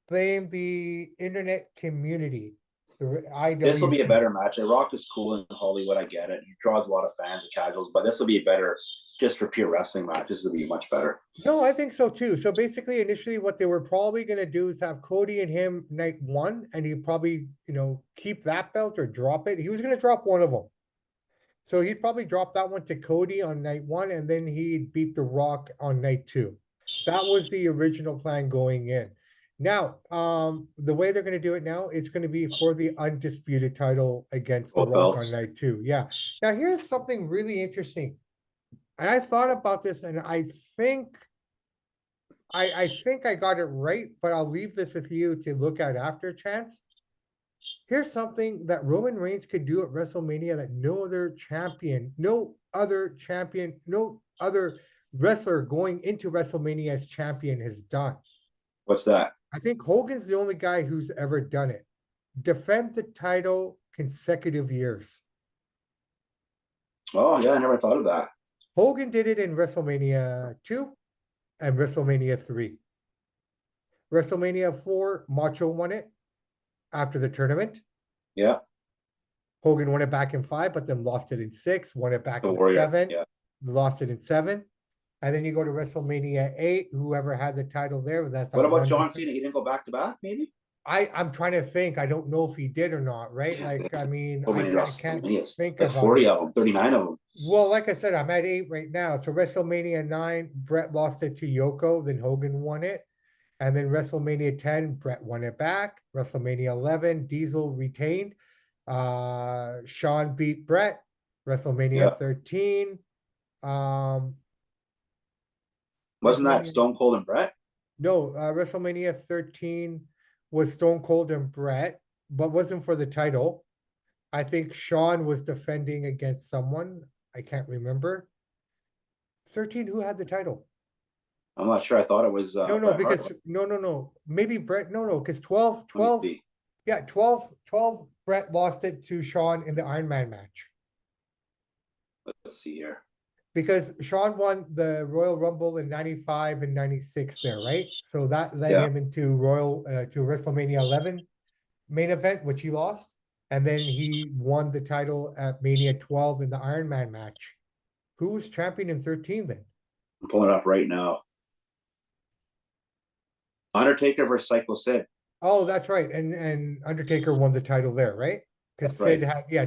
B: blame the internet community. This will be a better match. The Rock is cool in Hollywood. I get it. He draws a lot of fans and casuals, but this will be better just for pure wrestling match. This will be much better.
A: No, I think so too. So basically, initially, what they were probably going to do is have Cody and him night one, and he'd probably, keep that belt or drop it. He was going to drop one of them. So he'd probably drop that one to Cody on night one, and then he'd beat The Rock on night two. That was the original plan going in. Now, the way they're going to do it now, it's going to be for the undisputed title against The Rock on night two. Yeah. Now, here's something really interesting. And I thought about this, and I think I got it right, but I'll leave this with you to look at after, Chance. Here's something that Roman Reigns could do at WrestleMania that no other wrestler going into WrestleMania as champion has done.
B: What's that?
A: I think Hogan's the only guy who's ever done it. Defend the title consecutive years.
B: Oh, yeah, I never thought of that.
A: Hogan did it in WrestleMania 2 and WrestleMania 3. WrestleMania 4, Macho won it after the tournament.
B: Yeah.
A: Hogan won it back in 5, but then lost it in 6, won it back in 7, lost it in 7. And then you go to WrestleMania 8, whoever had the title there.
B: What about John Cena? He didn't go back to back, maybe?
A: I'm trying to think. I don't know if he did or not, right? Like, I mean,
B: So many
A: I can't
B: WrestleManias,
A: think
B: like
A: of
B: 40 of them, 39 of them.
A: well, like I said, I'm at 8 right now. So WrestleMania 9, Brett lost it to Yoko, then Hogan won it. And then WrestleMania 10, Brett won it back. WrestleMania 11, Diesel retained. Sean beat Brett.
B: Yeah.
A: WrestleMania 13. Um,
B: Wasn't that
A: WrestleMania,
B: Stone Cold and Brett?
A: no, WrestleMania 13 was Stone Cold and Brett, but wasn't for the title. I think Sean was defending against someone. I can't remember. 13, who had the title?
B: I'm not sure. I thought it was
A: No,
B: Bret Hart.
A: because no. Maybe Brett, no, because 12,
B: Let me
A: 12,
B: see.
A: yeah, 12, Brett lost it to Sean in the Iron Man match.
B: Let's see here.
A: Because Sean won the Royal Rumble in 95 and 96 there, right? So that led
B: Yeah.
A: him into to WrestleMania 11 main event, which he lost. And then he won the title at Mania 12 in the Iron Man match. Who was champion in 13 then?
B: I'm pulling it up right now. Undertaker versus Psycho Sid.
A: Oh, that's right. And Undertaker won the title there, right? Because
B: Right.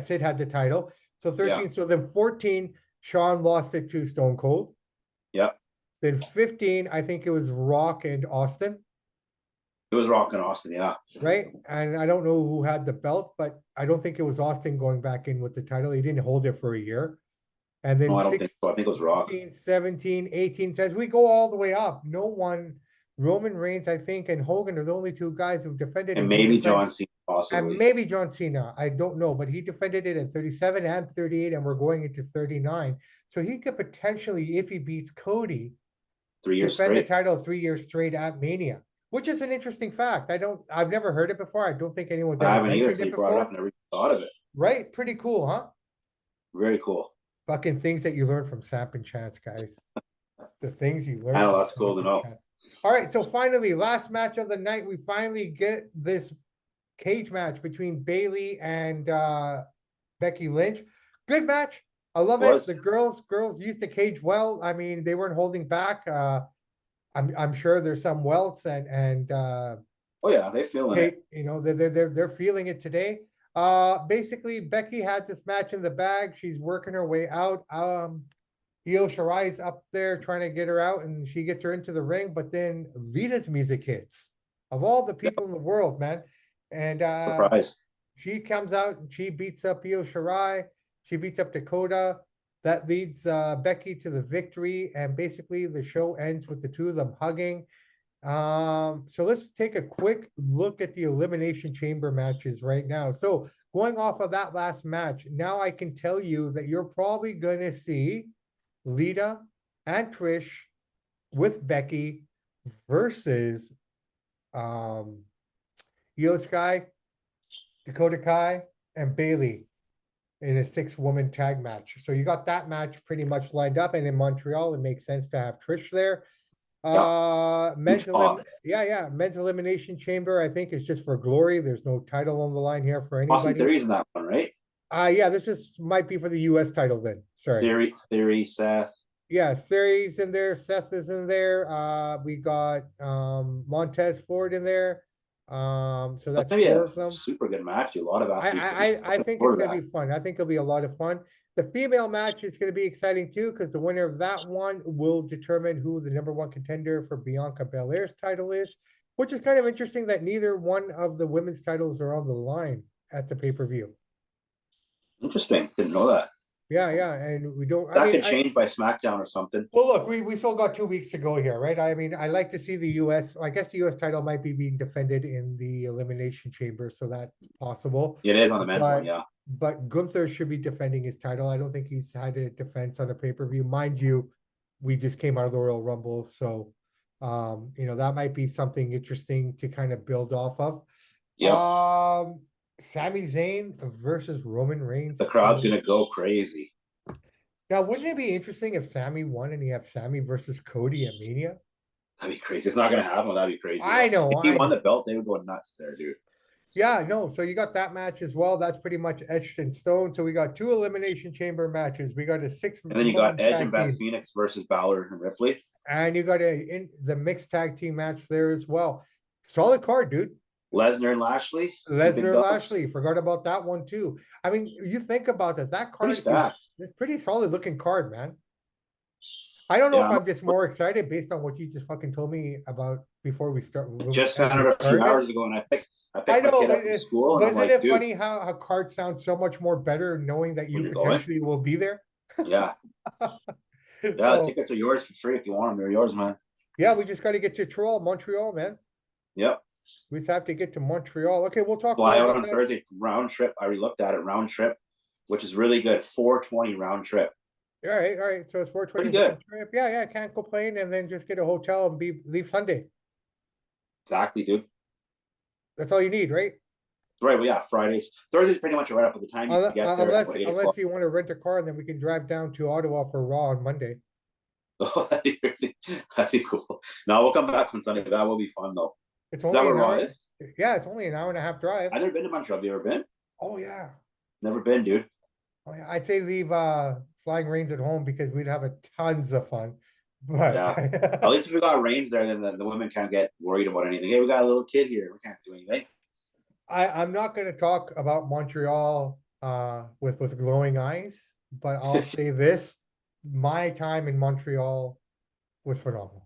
A: Sid had the title. So 13,
B: Yeah.
A: so then 14, Sean lost it to Stone Cold.
B: Yeah.
A: Then 15, I think it was Rock and Austin,
B: It was Rock and Austin. Yeah.
A: right? And I don't know who had the belt, but I don't think it was Austin going back in with the title. He didn't hold it for a year. And then
B: No, I don't think so. I think it was Rock.
A: 16, 17, 18 says we go all the way up. No one, Roman Reigns, I think, and Hogan are the only two guys who defended it.
B: And
A: He
B: maybe
A: defended-
B: John Cena,
A: and
B: possibly.
A: maybe John Cena. I don't know, but he defended it at 37 and 38, and we're going into 39. So he could potentially, if he beats Cody,
B: 3 years
A: defend the
B: straight.
A: title 3 years straight at Mania, which is an interesting fact. I've never heard it before. I don't think anyone's
B: I
A: ever
B: haven't either
A: mentioned
B: until
A: it
B: you brought it up.
A: before.
B: Never thought of it.
A: Right? Pretty cool, huh?
B: Very cool.
A: Fucking things that you learn from Samp&Chance, guys. The things you learn.
B: I know,
A: from
B: that's cool to know.
A: Samp&Chance. All right, so finally, last match of the night, we finally get this cage match between Bailey and Becky Lynch. Good match. I love it.
B: Was.
A: The girls used the cage well. I mean, they weren't holding back. I'm sure there's some welts and
B: Oh yeah, they feeling it.
A: you know, they're feeling it today. Basically, Becky had this match in the bag. She's working her way out. Io Shirai's up there trying to get her out, and she gets her into the ring. But then Lita's music hits. Of all the people in the world, man, and
B: Surprise.
A: she comes out and she beats up Io Shirai. She beats up Dakota. That leads Becky to the victory, and basically the show ends with the two of them hugging. So let's take a quick look at the Elimination Chamber matches right now. So going off of that last match, now I can tell you that you're probably going to see Lita and Trish with Becky versus Io Sky, Dakota Kai, and Bailey in a 6-woman tag match. So you got that match pretty much lined up, and in Montreal, it makes sense to have Trish there. Men's Elimination Chamber, I think, is just for glory. There's no title on the line here for
B: Austin
A: anybody.
B: Theory's in that one, right?
A: Yeah, this might be for the US title then. Sorry.
B: Theory, Seth.
A: Yeah, Theory's in there, Seth is in there. We got Montez Ford in there. So that's
B: gonna be
A: 4
B: a
A: of them.
B: super good match. A lot of athletes.
A: I think it's gonna be fun. I think it'll be a lot of fun. The female match is gonna be exciting too, because the winner of that one will determine who the #1 contender for Bianca Belair's title is, which is kind of interesting that neither one of the women's titles are on the line at the pay-per-view.
B: Interesting. Didn't know that.
A: Yeah, and we don't.
B: That could change by SmackDown or something.
A: Well, look, we still got 2 weeks to go here, right? I mean, I like to see the US. I guess the US title might be being defended in the Elimination Chamber, so that's possible.
B: It is on the men's one, yeah.
A: But Gunther should be defending his title. I don't think he's had a defense on a pay-per-view. Mind you, we just came out of the Royal Rumble, so that might be something interesting to kind of build off of.
B: Yeah.
A: Sami Zayn versus Roman Reigns.
B: The crowd's gonna go crazy.
A: Now, wouldn't it be interesting if Sami won and you have Sami versus Cody at Mania?
B: That'd be crazy. It's not gonna happen. That'd be crazy.
A: I know.
B: If he won the belt, they would go nuts there, dude.
A: Yeah, no. So you got that match as well. That's pretty much etched in stone. So we got 2 Elimination Chamber matches. We got a 6.
B: And then you got Edge and Beth Phoenix versus Balor and Ripley.
A: And you got the mixed tag team match there as well. Solid card, dude.
B: Lesnar and Lashley.
A: Lesnar Lashley, forgot about that one too. I mean, you think about that. That card is it's pretty solid looking card, man. I don't know if I'm just more excited based on what you just fucking told me about before we start.
B: Just found it a few hours ago, and I picked
A: I know,
B: my kid up from school. And
A: wasn't it funny how cards sound so much more better knowing that you potentially will be there?
B: Yeah. Yeah, the tickets are yours for free if you want them. They're yours, man.
A: Yeah, we just got to get to Montreal, man.
B: Yep.
A: We just have to get to Montreal. Okay, we'll talk.
B: Fly out on Thursday, round trip. I already looked at it, round trip, which is really good. 420 round trip.
A: All right. So it's 420
B: round
A: trip. Yeah. Can't complain, and then just get a hotel and leave Sunday.
B: Exactly, dude.
A: That's all you need, right?
B: Right. Well, yeah. Thursday's pretty much right up at the time you get there.
A: Unless you want to rent a car, and then we can drive down to Ottawa for Raw on Monday.
B: Oh, that'd be cool. No, we'll come back on Sunday. That will be fun, though.
A: Is that where Raw is? Yeah, it's only an hour and a half drive.
B: I've never been to Montreal. Have you ever been?
A: Oh yeah.
B: Never been, dude.
A: Oh, yeah. I'd say leave Flying Reigns at home because we'd have tons of fun. But
B: yeah. At least if we got Reigns there, then the women can't get worried about anything. Hey, we got a little kid here. We can't do anything.
A: I'm not going to talk about Montreal with glowing eyes, but I'll say this: my time in Montreal was phenomenal.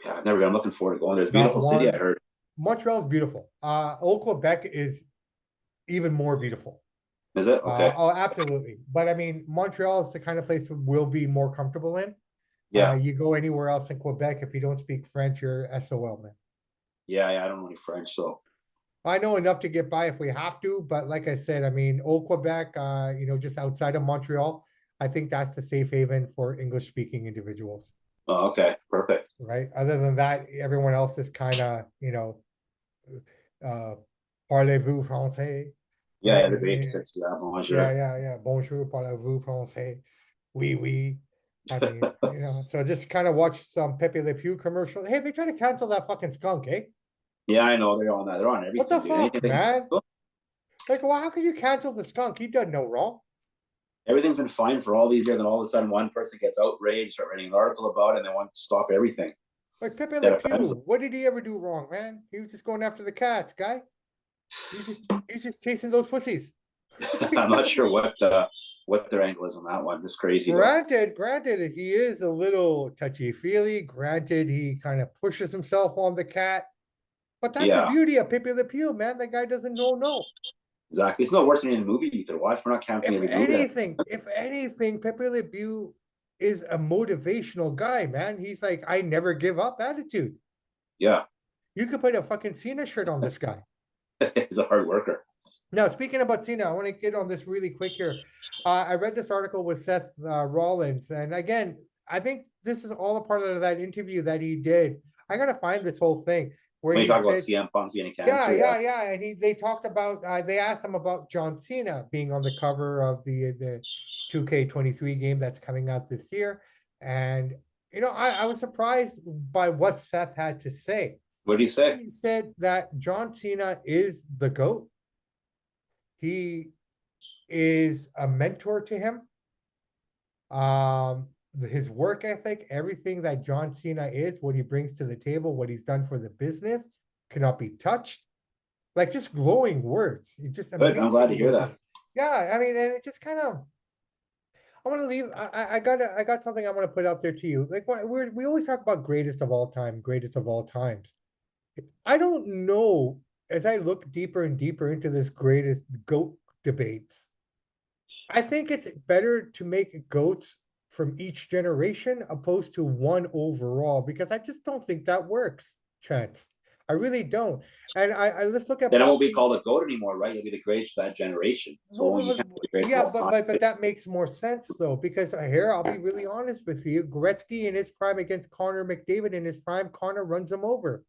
B: Yeah, I've never been. I'm looking forward to going there. It's a beautiful city, I heard.
A: Montreal's beautiful. Old Quebec is even more beautiful.
B: Is it? Okay.
A: Oh, absolutely. But I mean, Montreal is the kind of place we'll be more comfortable in.
B: Yeah.
A: You go anywhere else in Quebec, if you don't speak French, you're SOL, man.
B: Yeah, I don't know any French, so.
A: I know enough to get by if we have to, but like I said, I mean, Old Quebec, just outside of Montreal, I think that's the safe haven for English-speaking individuals.
B: Oh, okay, perfect.
A: Right. Other than that, everyone else is kind of, parlez-vous français?
B: Yeah, the basics. Yeah, bonjour.
A: Yeah. Bonjour, parlez-vous français? Oui. I mean, so just kind of watch some Pepe Le Pew commercial. Hey, they try to cancel that fucking skunk, eh?
B: Yeah, I know they're on that. They're on everything.
A: What the fuck, man? Like, well, how can you cancel the skunk? He done no wrong.
B: Everything's been fine for all these years, and all of a sudden one person gets outraged, start writing an article about it, and they want to stop everything.
A: Like Pepe Le Pew, what did he ever do wrong, man? He was just going after the cats, guy. He's just chasing those pussies.
B: I'm not sure what their angle is on that one. It's crazy.
A: Granted, he is a little touchy-feely. Granted, he kind of pushes himself on the cat. But that's the beauty of Pepe Le Pew, man. That guy doesn't know no.
B: Exactly. It's no worse than any movie you could watch. We're not counting every movie.
A: If anything, Pepe Le Pew is a motivational guy, man. He's like, I never give up attitude.
B: Yeah.
A: You could put a fucking Cena shirt on this guy.
B: He's a hard worker.
A: Now, speaking about Cena, I want to get on this really quick here. I read this article with Seth Rollins. And again, I think this is all a part of that interview that he did. I got to find this whole thing.
B: When you talk about CM Punk being a cancer.
A: Yeah. And they talked about, they asked him about John Cena being on the cover of the 2K23 game that's coming out this year. And, I was surprised by what Seth had to say.
B: What did he say?
A: He said that John Cena is the GOAT. He is a mentor to him. His work ethic, everything that John Cena is, what he brings to the table, what he's done for the business, cannot be touched. Like, just glowing words. It's just amazing.
B: I'm glad to hear that.
A: Yeah, I mean, and it just kind of. I want to leave. I got something I want to put out there to you. Like, we always talk about greatest of all time, greatest of all times. I don't know. As I look deeper and deeper into this greatest GOAT debates, I think it's better to make GOATs from each generation opposed to one overall, because I just don't think that works, Chance. I really don't. And I let's look at.
B: Then it won't be called a GOAT anymore, right? You'll be the greatest of that generation. So
A: but that makes more sense though, because here I'll be really honest with you. Gretzky in his prime against Connor McDavid in his prime, Connor runs him over.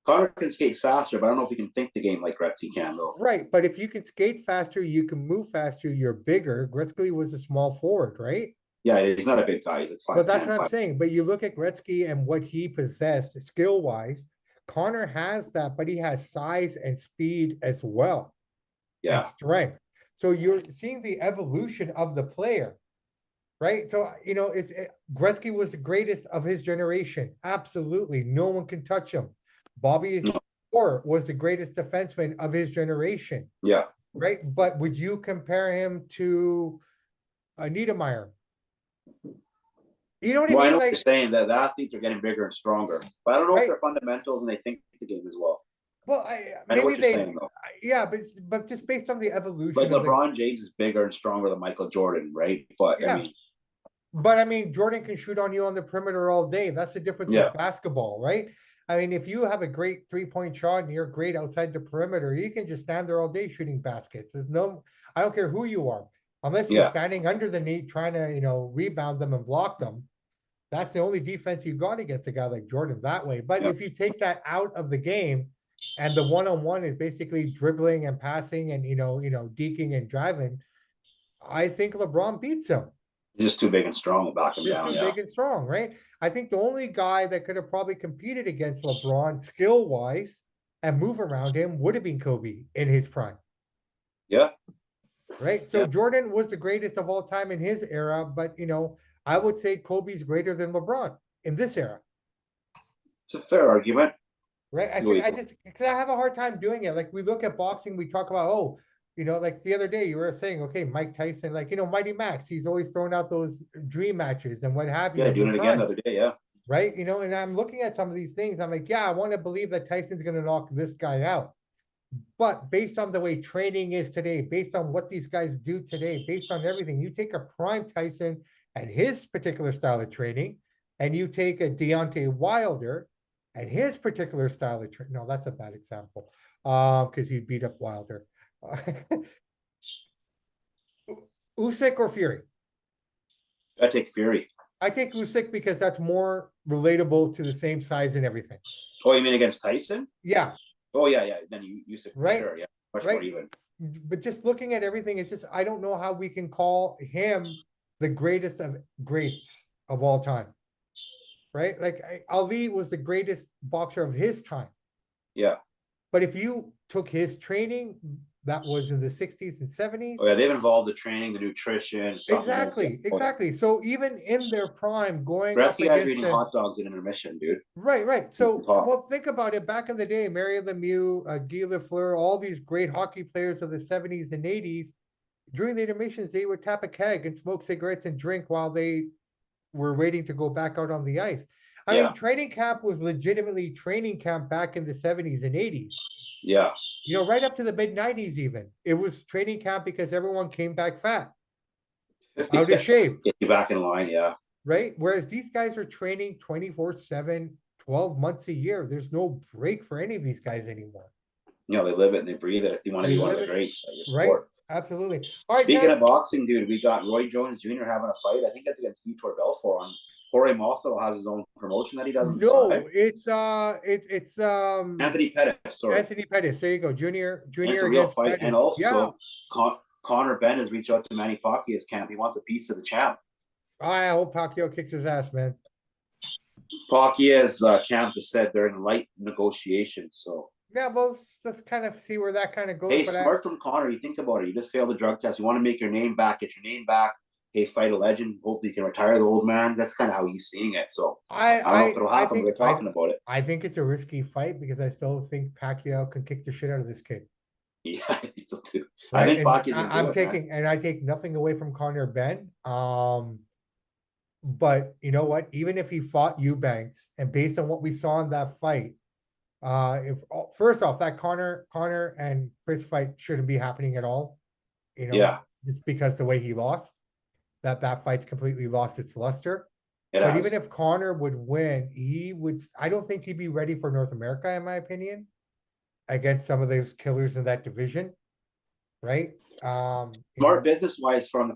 B: Connor can skate faster, but I don't know if he can think the game like Gretzky can, though.
A: Right, but if you can skate faster, you can move faster, you're bigger. Gretzky was a small forward, right?
B: Yeah, he's not a big guy. He's like 5'10".
A: But that's what I'm saying. But you look at Gretzky and what he possessed skill-wise. Connor has that, but he has size and speed as well.
B: Yeah.
A: And strength. So you're seeing the evolution of the player, right? So, Gretzky was the greatest of his generation. Absolutely. No one can touch him. Bobby or was the greatest defenseman of his generation,
B: Yeah.
A: right? But would you compare him to Niedermeyer? You know what I
B: Well, I
A: mean?
B: know what you're
A: Like,
B: saying, that the athletes are getting bigger and stronger, but I don't know if
A: right?
B: they're fundamentals and they think the game as well.
A: Well,
B: I know
A: maybe
B: what you're saying though.
A: yeah, but just based on the
B: Like
A: evolution of the,
B: LeBron James is bigger and stronger than Michael Jordan, right? But I
A: yeah.
B: mean,
A: But I mean, Jordan can shoot on you on the perimeter all day. That's the difference
B: yeah,
A: with basketball, right? I mean, if you have a great 3-point shot and you're great outside the perimeter, you can just stand there all day shooting baskets. There's no, I don't care who you are, unless you're
B: yeah,
A: standing under the knee trying to, rebound them and block them. That's the only defense you got against a guy like Jordan that way. But
B: yeah.
A: if you take that out of the game and the one-on-one is basically dribbling and passing and, deking and driving, I think LeBron beats him.
B: He's just too big and strong to back him
A: Just
B: down.
A: too
B: Yeah,
A: big and strong, right? I think the only guy that could have probably competed against LeBron skill wise and move around him would have been Kobe in his prime,
B: yeah,
A: right? So
B: yeah.
A: Jordan was the greatest of all time in his era, but I would say Kobe's greater than LeBron in this era,
B: It's a fair argument.
A: right? I just because I have a hard time doing it. Like we look at boxing, we talk about like the other day you were saying, okay, Mike Tyson, like Mighty Max, he's always throwing out those dream matches and what have you.
B: Yeah, doing it again the other day. Yeah,
A: Right. And I'm looking at some of these things. I'm like, yeah, I want to believe that Tyson's going to knock this guy out. But based on the way training is today, based on what these guys do today, based on everything, you take a prime Tyson and his particular style of training, and you take a Deontay Wilder and his particular style of training. No, that's a bad example because he beat up Wilder. Usyk or Fury?
B: I take Fury.
A: I take Usyk because that's more relatable to the same size and everything.
B: Oh, you mean against Tyson?
A: Yeah.
B: Oh yeah, yeah. Then you said
A: right.
B: Sure, yeah, much
A: right.
B: more even.
A: But just looking at everything, it's just I don't know how we can call him the greatest of greats of all time. Right? Like Ali was the greatest boxer of his time.
B: Yeah.
A: But if you took his training, that was in the 60s and 70s.
B: Oh yeah, they've involved the training, the nutrition.
A: Exactly. So even in their prime, going
B: Gretzky
A: up
B: guys
A: against
B: eating hot dogs in intermission, dude.
A: Right. So, well, think about it. Back in the day, Mario Lemieux, Guy Lafleur, all these great hockey players of the 70s and 80s, during the intermissions, they would tap a keg and smoke cigarettes and drink while they were waiting to go back out on the ice. I mean, training camp was legitimately training camp back in the 70s and 80s.
B: Yeah.
A: Right up to the mid 90s, even. It was training camp because everyone came back fat, out of shape.
B: Get you back in line, yeah.
A: Right? Whereas these guys are training 24/7, 12 months a year. There's no break for any of these guys anymore.
B: They live it and they breathe it if they want to be one of the greats of your sport.
A: Absolutely. All right,
B: Speaking of boxing, dude, we got Roy Jones Jr. having a fight. I think that's against Vitor Belfort. On Jorge Masvidal has his own promotion that he does.
A: No, it's
B: Anthony Pettis. Sorry,
A: Anthony Pettis. There you go, Junior
B: it's a real fight,
A: Pettis.
B: and also Connor Benn has reached out to Manny Pacquiao's camp. He wants a piece of the champ.
A: I hope Pacquiao kicks his ass, man.
B: Pacquiao's camp has said they're in light negotiations, so.
A: Yeah, well, let's kind of see where that kind of goes.
B: Hey, smart from Connor. You think about it. You just failed the drug test. You want to make your name back, get your name back. Hey, fight a legend. Hopefully you can retire the old man. That's kind of how he's seeing it. So I don't know if it'll happen. We're talking about it.
A: I think it's a risky fight because I still think Pacquiao can kick the shit out of this kid.
B: Yeah, I think so too. Right? I think Pacquiao's
A: and I take nothing away from Connor Benn. But you know what? Even if he fought Eubanks, and based on what we saw in that fight, if first off, that Connor and Chris fight shouldn't be happening at all. Just because the way he lost, that fight's completely lost its luster. But even if Connor would win, I don't think he'd be ready for North America, in my opinion, against some of those killers in that division. Right?
B: Smart business wise from the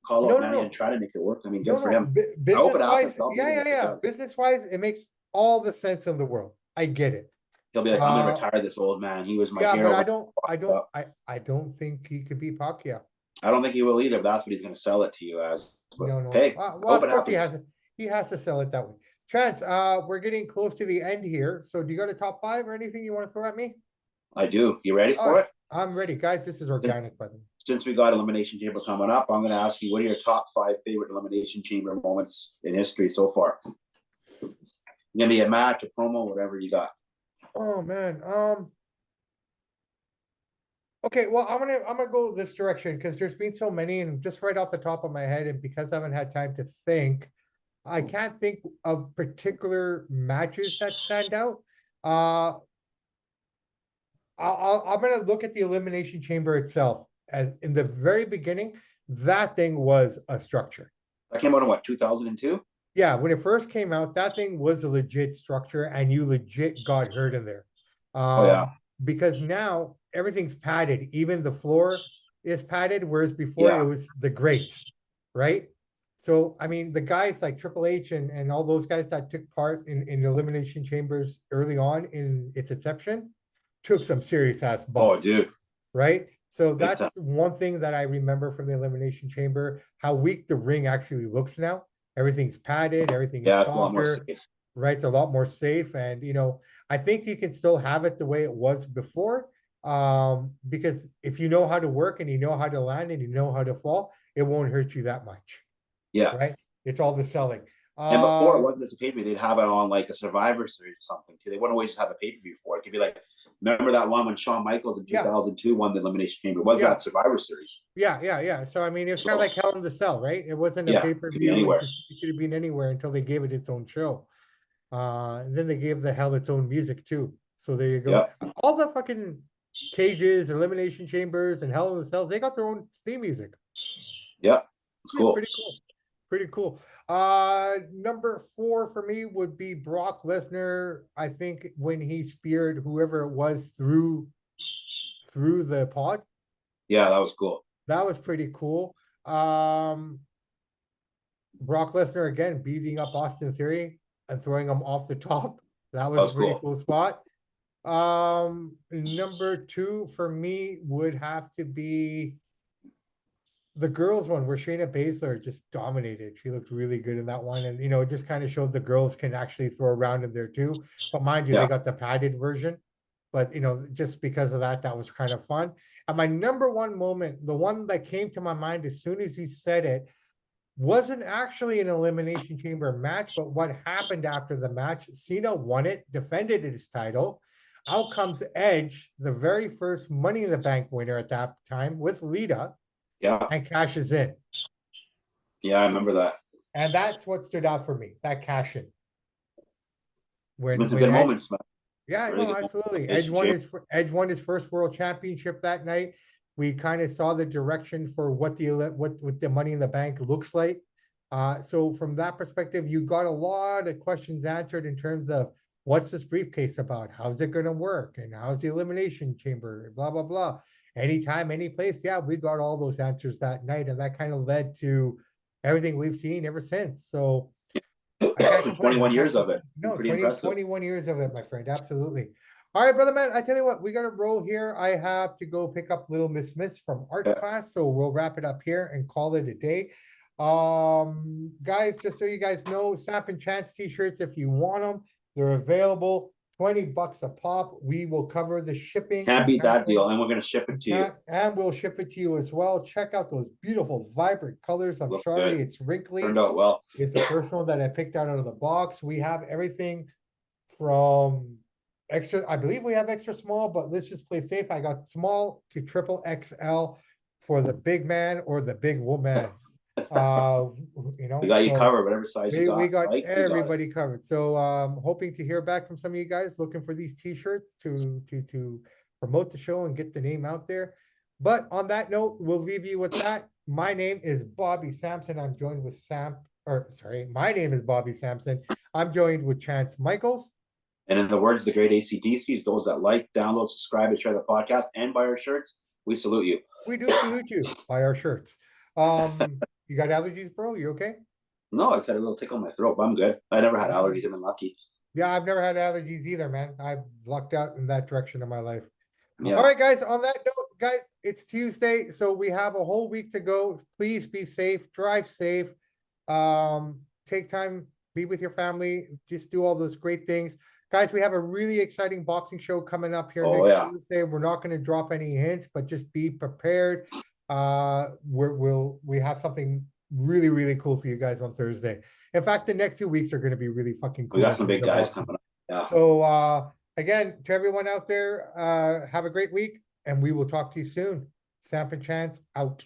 B: call out and try to make it work. I mean, good for him.
A: Business wise, yeah. Business wise, it makes all the sense in the world. I get it.
B: He'll be like, I'm gonna retire this old man. He was my hero.
A: But I don't think he could be Pacquiao.
B: I don't think he will either, but that's what he's gonna sell it to you as. But,
A: no.
B: Hey,
A: well, of course he has to sell it that way. Chance, we're getting close to the end here. So do you got a top 5 or anything you want to throw at me?
B: I do. You ready for it?
A: I'm ready. Guys, this is organic, by the way.
B: Since we got Elimination Chamber coming up, I'm gonna ask you, what are your top 5 favorite Elimination Chamber moments in history so far? Give me a match, a promo, whatever you got.
A: Oh man. Okay, well, I'm gonna go this direction because there's been so many, and just right off the top of my head, and because I haven't had time to think, I can't think of particular matches that stand out. Uh, I'm gonna look at the Elimination Chamber itself. As in the very beginning, that thing was a structure.
B: That came out in what, 2002?
A: Yeah, when it first came out, that thing was a legit structure, and you legit got hurt in there.
B: Oh yeah,
A: Because now everything's padded, even the floor is padded, whereas before it
B: yeah,
A: was the grates, right? So I mean, the guys like Triple H and all those guys that took part in Elimination Chambers early on in its inception took some serious ass
B: oh
A: bumps,
B: dude,
A: right? So
B: big
A: that's
B: time.
A: one thing that I remember from the Elimination Chamber, how weak the ring actually looks now. Everything's padded, everything is
B: Yeah, it's a lot more
A: softer,
B: safe.
A: right? It's a lot more safe. And, I think you can still have it the way it was before. Because if you know how to work and you know how to land and you know how to fall, it won't hurt you that much,
B: Yeah.
A: right? It's all the selling.
B: And before it
A: Uh,
B: wasn't just a pay per view, they'd have it on like a Survivor Series or something too. They wouldn't always just have a pay per view for it. It could be like, remember that one when Shawn Michaels in
A: yeah,
B: 2002 won the Elimination Chamber? Was
A: yeah,
B: that Survivor Series?
A: yeah. So I mean, it's kind of
B: So
A: like Hell in the Cell, right? It wasn't a
B: yeah, it could be
A: pay-per-view.
B: anywhere.
A: It could have been anywhere until they gave it its own show. And then they gave the Hell its own music too. So there you go.
B: Yeah,
A: All the fucking cages, elimination chambers, and Hell in the Cells, they got their own theme music.
B: yeah, it's
A: Yeah,
B: cool.
A: pretty cool. Pretty cool. Number 4 for me would be Brock Lesnar. I think when he speared whoever it was through the pod,
B: Yeah, that was cool.
A: that was pretty cool. Um, Brock Lesnar again beating up Austin Theory and throwing him off the top. That
B: That
A: was a
B: was
A: pretty
B: cool.
A: cool spot. Number 2 for me would have to be the girls one where Shayna Baszler just dominated. She looked really good in that one. And, it just kind of showed the girls can actually throw around in there too. But mind you, they
B: Yeah,
A: got the padded version. But, just because of that, that was kind of fun. And my number one moment, the one that came to my mind as soon as he said it, wasn't actually an Elimination Chamber match, but what happened after the match, Cena won it, defended his title. Out comes Edge, the very first Money in the Bank winner at that time with Lita,
B: yeah,
A: and cashes in.
B: yeah. I remember that.
A: And that's what stood out for me, that cash in.
B: It's been some
A: When
B: good
A: Edge,
B: moments, man.
A: yeah,
B: Really
A: no,
B: good
A: absolutely.
B: Elimination Chamber.
A: Edge won his first world championship that night. We kind of saw the direction for what the Money in the Bank looks like. So from that perspective, you got a lot of questions answered in terms of what's this briefcase about? How's it going to work? And how's the Elimination Chamber? Blah, blah, blah. Anytime, any place. Yeah, we got all those answers that night. And that kind of led to everything we've seen ever since. So I can't complain. I
B: 21
A: can't
B: years of it.
A: complain. No,
B: Pretty
A: 20,
B: impressive.
A: 21 years of it, my friend. Absolutely. All right, brother man. I tell you what, we got to roll here. I have to go pick up little Miss from art
B: Yeah.
A: class. So we'll wrap it up here and call it a day. Guys, just so you guys know, Samp&Chance t-shirts, if you want them, they're available. $20 a pop. We will cover the shipping
B: Can't
A: and
B: beat that
A: handling.
B: deal. And we're going to ship it to you.
A: And we'll ship it to you as well. Check out those beautiful, vibrant colors. I'm
B: Look
A: sorry
B: good.
A: it's wrinkly.
B: Turned out well.
A: It's the first one that I picked out of the box. We have everything from extra, I believe we have extra small, but let's just play safe. I got small to triple XL for the big man or the big woman.
B: We got you
A: so
B: covered, whatever size you got.
A: we got
B: Like,
A: everybody covered. So hoping to hear back from some of you guys looking for these t-shirts to promote the show and get the name out there. But on that note, we'll leave you with that. My name is Bobby Sampson. I'm joined with my name is Bobby Sampson. I'm joined with Chance Michaels.
B: And in the words of the great ACDCs, those that like, download, subscribe, and share the podcast and buy our shirts, we salute you.
A: We do salute you. Buy our shirts. You got allergies, bro? You okay?
B: No, I just had a little tickle in my throat, but I'm good. I never had allergies. I've been lucky.
A: Yeah, I've never had allergies either, man. I've lucked out in that direction of my life.
B: Yeah.
A: All right, guys. On that note, guys, it's Tuesday, so we have a whole week to go. Please be safe, drive safe, take time, be with your family, just do all those great things. Guys, we have a really exciting boxing show coming up here next Tuesday. We're not going to drop any hints, but just be prepared. We have something really, really cool for you guys on Thursday. In fact, the next 2 weeks are going to be really fucking cool.
B: We got some big guys coming up. Yeah.
A: So again, to everyone out there, have a great week, and we will talk to you soon. Samp and Chance out.